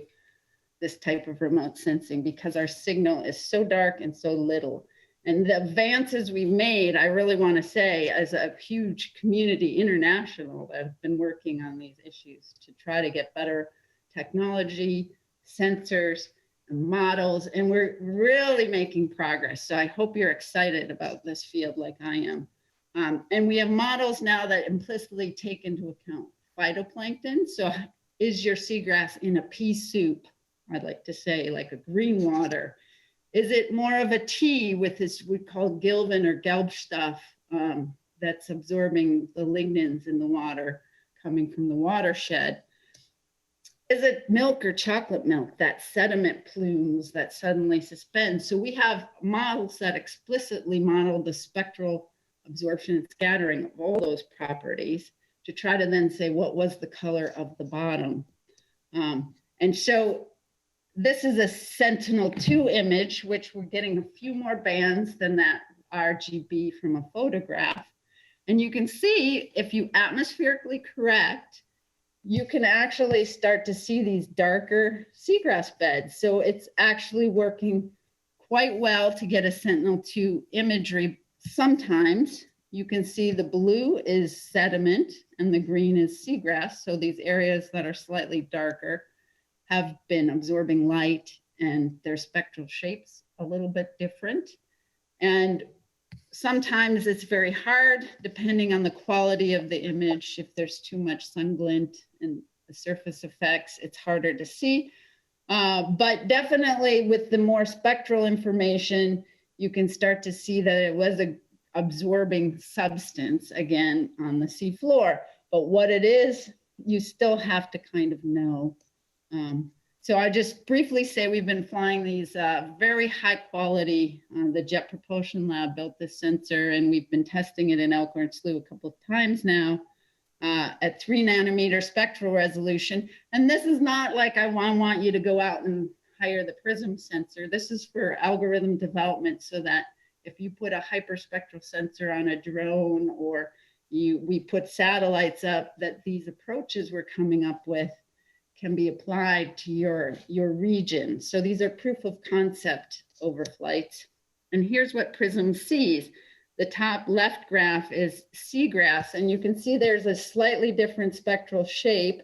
this type of remote sensing, because our signal is so dark and so little. And the advances we've made, I really want to say, as a huge community international that have been working on these issues to try to get better technology, sensors, and models, and we're really making progress. So I hope you're excited about this field like I am. And we have models now that implicitly take into account phytoplankton. So is your seagrass in a pea soup? I'd like to say, like a green water. Is it more of a tea with this we call gilvan or gelb stuff that's absorbing the lignins in the water coming from the watershed? Is it milk or chocolate milk, that sediment plumes that suddenly suspend? So we have models that explicitly model the spectral absorption and scattering of all those properties to try to then say, what was the color of the bottom? And so this is a Sentinel-2 image, which we're getting a few more bands than that RGB from a photograph. And you can see, if you atmospherically correct, you can actually start to see these darker seagrass beds. So it's actually working quite well to get a Sentinel-2 imagery. Sometimes you can see the blue is sediment and the green is seagrass. So these areas that are slightly darker have been absorbing light and their spectral shapes a little bit different. And sometimes it's very hard, depending on the quality of the image. If there's too much sun glint and the surface effects, it's harder to see. But definitely with the more spectral information, you can start to see that it was a absorbing substance, again, on the sea floor. But what it is, you still have to kind of know So I just briefly say we've been flying these very high quality, the Jet Propulsion Lab built this sensor, and we've been testing it in Elkhorn Slough a couple of times now at 3 nanometer spectral resolution. And this is not like I want you to go out and hire the PRISM sensor. This is for algorithm development so that if you put a hyperspectral sensor on a drone or we put satellites up, that these approaches we're coming up with can be applied to your region. So these are proof of concept overflights. And here's what PRISM sees. The top left graph is seagrass, and you can see there's a slightly different spectral shape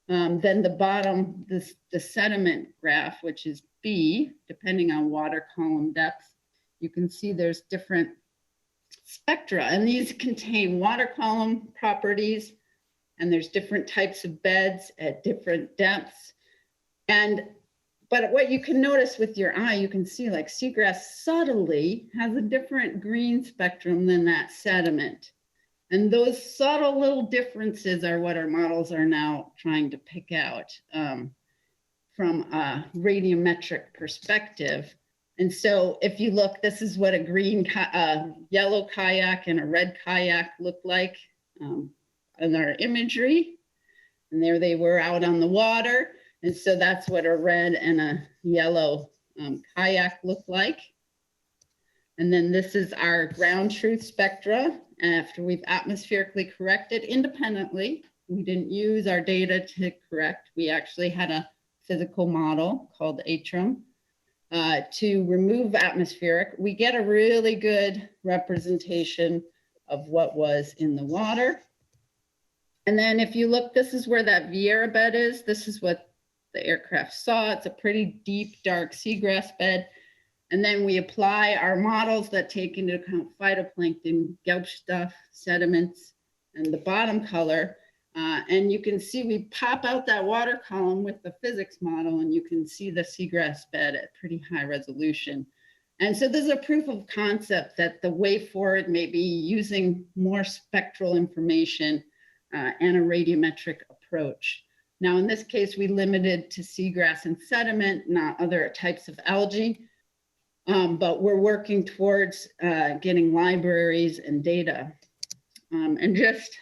than the bottom, the sediment graph, which is B, depending on water column depth. You can see there's different spectra, and these contain water column properties, and there's different types of beds at different depths. But what you can notice with your eye, you can see like seagrass subtly has a different green spectrum than that sediment. And those subtle little differences are what our models are now trying to pick out from a radiometric perspective. And so if you look, this is what a green, yellow kayak and a red kayak look like in our imagery. And there they were out on the water. And so that's what a red and a yellow kayak look like. And then this is our ground truth spectra after we've atmospherically corrected independently. We didn't use our data to correct. We actually had a physical model called Atrum to remove atmospheric. We get a really good representation of what was in the water. And then if you look, this is where that Vieira bed is. This is what the aircraft saw. It's a pretty deep, dark seagrass bed. And then we apply our models that take into account phytoplankton, Gelbstoff, sediments, and the bottom color. And you can see we pop out that water column with the physics model, and you can see the seagrass bed at pretty high resolution. And so this is a proof of concept that the way forward may be using more spectral information and a radiometric approach. Now, in this case, we limited to seagrass and sediment, not other types of algae, but we're working towards getting libraries and data. And just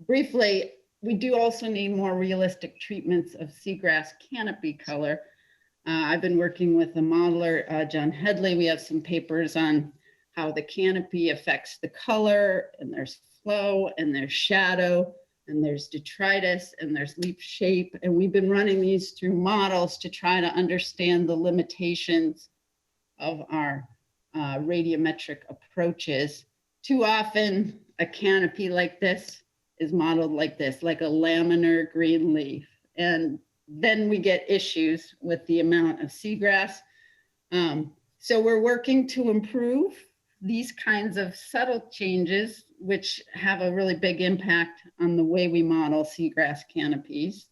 briefly, we do also need more realistic treatments of seagrass canopy color. I've been working with a modeler, John Headley. We have some papers on how the canopy affects the color, and there's flow, and there's shadow, and there's detritus, and there's leaf shape. And we've been running these through models to try to understand the limitations of our radiometric approaches. Too often, a canopy like this is modeled like this, like a laminar green leaf. And then we get issues with the amount of seagrass. So we're working to improve these kinds of subtle changes, which have a really big impact on the way we model seagrass canopies.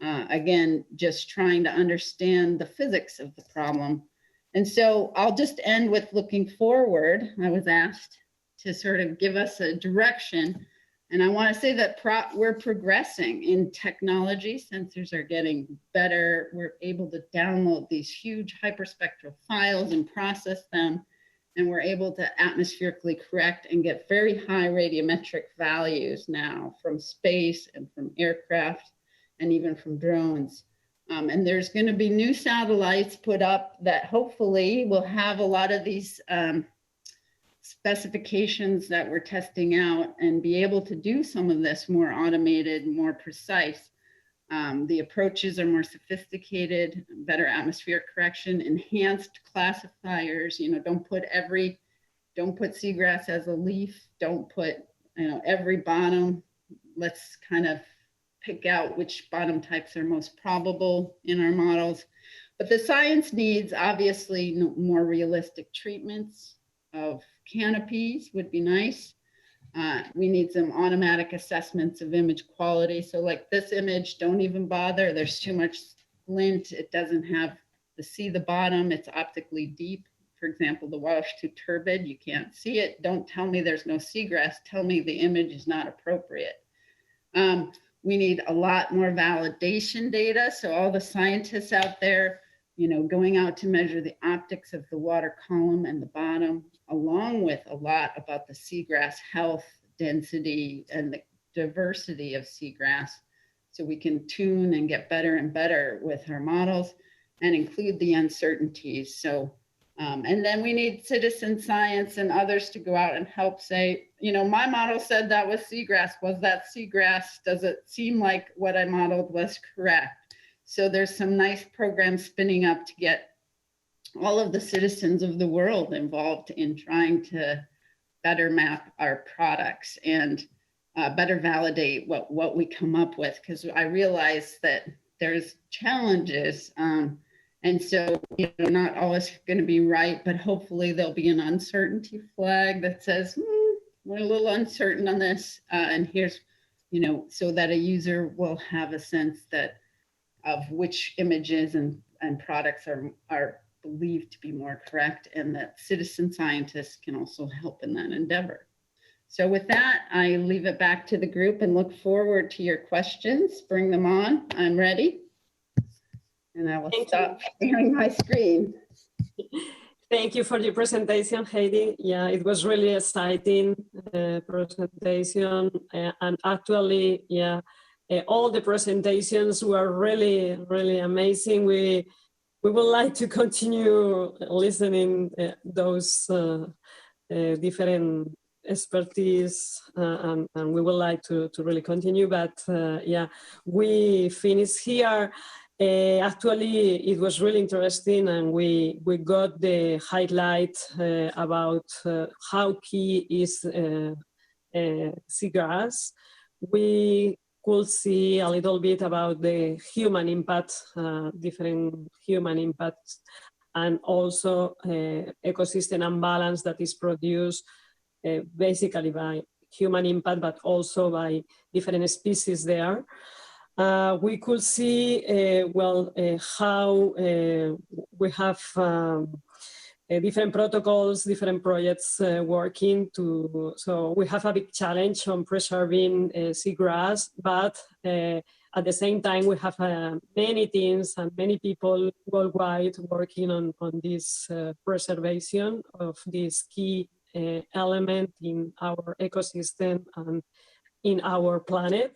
Again, just trying to understand the physics of the problem. And so I'll just end with looking forward. I was asked to sort of give us a direction. And I want to say that we're progressing in technology. Sensors are getting better. We're able to download these huge hyperspectral files and process them. And we're able to atmospherically correct and get very high radiometric values now from space and from aircraft and even from drones. And there's going to be new satellites put up that hopefully will have a lot of these specifications that we're testing out and be able to do some of this more automated, more precise. The approaches are more sophisticated, better atmospheric correction, enhanced classifiers. You know, don't put seagrass as a leaf. Don't put, every bottom. Let's kind of pick out which bottom types are most probable in our models. But the science needs obviously more realistic treatments of canopies would be nice. We need some automatic assessments of image quality. So like this image, don't even bother. There's too much glint. It doesn't have see the bottom. It's optically deep. For example, the water's too turbid. You can't see it. Don't tell me there's no seagrass. Tell me the image is not appropriate. We need a lot more validation data. So all the scientists out there, you know, going out to measure the optics of the water column and the bottom, along with a lot about the seagrass health, density, and the diversity of seagrass. So we can tune and get better and better with our models and include the uncertainties. So, and then we need citizen science and others to go out and help say, you know, my model said that was seagrass. Was that seagrass? Does it seem like what I modeled was correct? So there's some nice programs spinning up to get all of the citizens of the world involved in trying to better map our products and better validate what we come up with, because I realize that there's challenges. And so, you know, not always going to be right, but hopefully there'll be an uncertainty flag that says, we're a little uncertain on this. And here's, you know, so that a user will have a sense that of which images and products are believed to be more correct, and that citizen scientists can also help in that endeavor. So with that, I leave it back to the group and look forward to your questions. Bring them on. I'm ready. And I will stop sharing my screen. Thank you for your presentation, Heidi. Yeah, it was really exciting presentation. And actually, yeah, all the presentations were really, really amazing. We would like to continue listening those different expertise, and we would like to really continue, but yeah, we finished here. Actually, it was really interesting, and we got the highlight about how key is seagrass. We could see a little bit about the human impact, different human impacts, and also ecosystem imbalance that is produced basically by human impact, but also by different species there. We could see, how we have different protocols, different projects working to, so we have a big challenge on preserving seagrass, but at the same time, we have many teams and many people worldwide working on this preservation of this key element in our ecosystem and in our planet.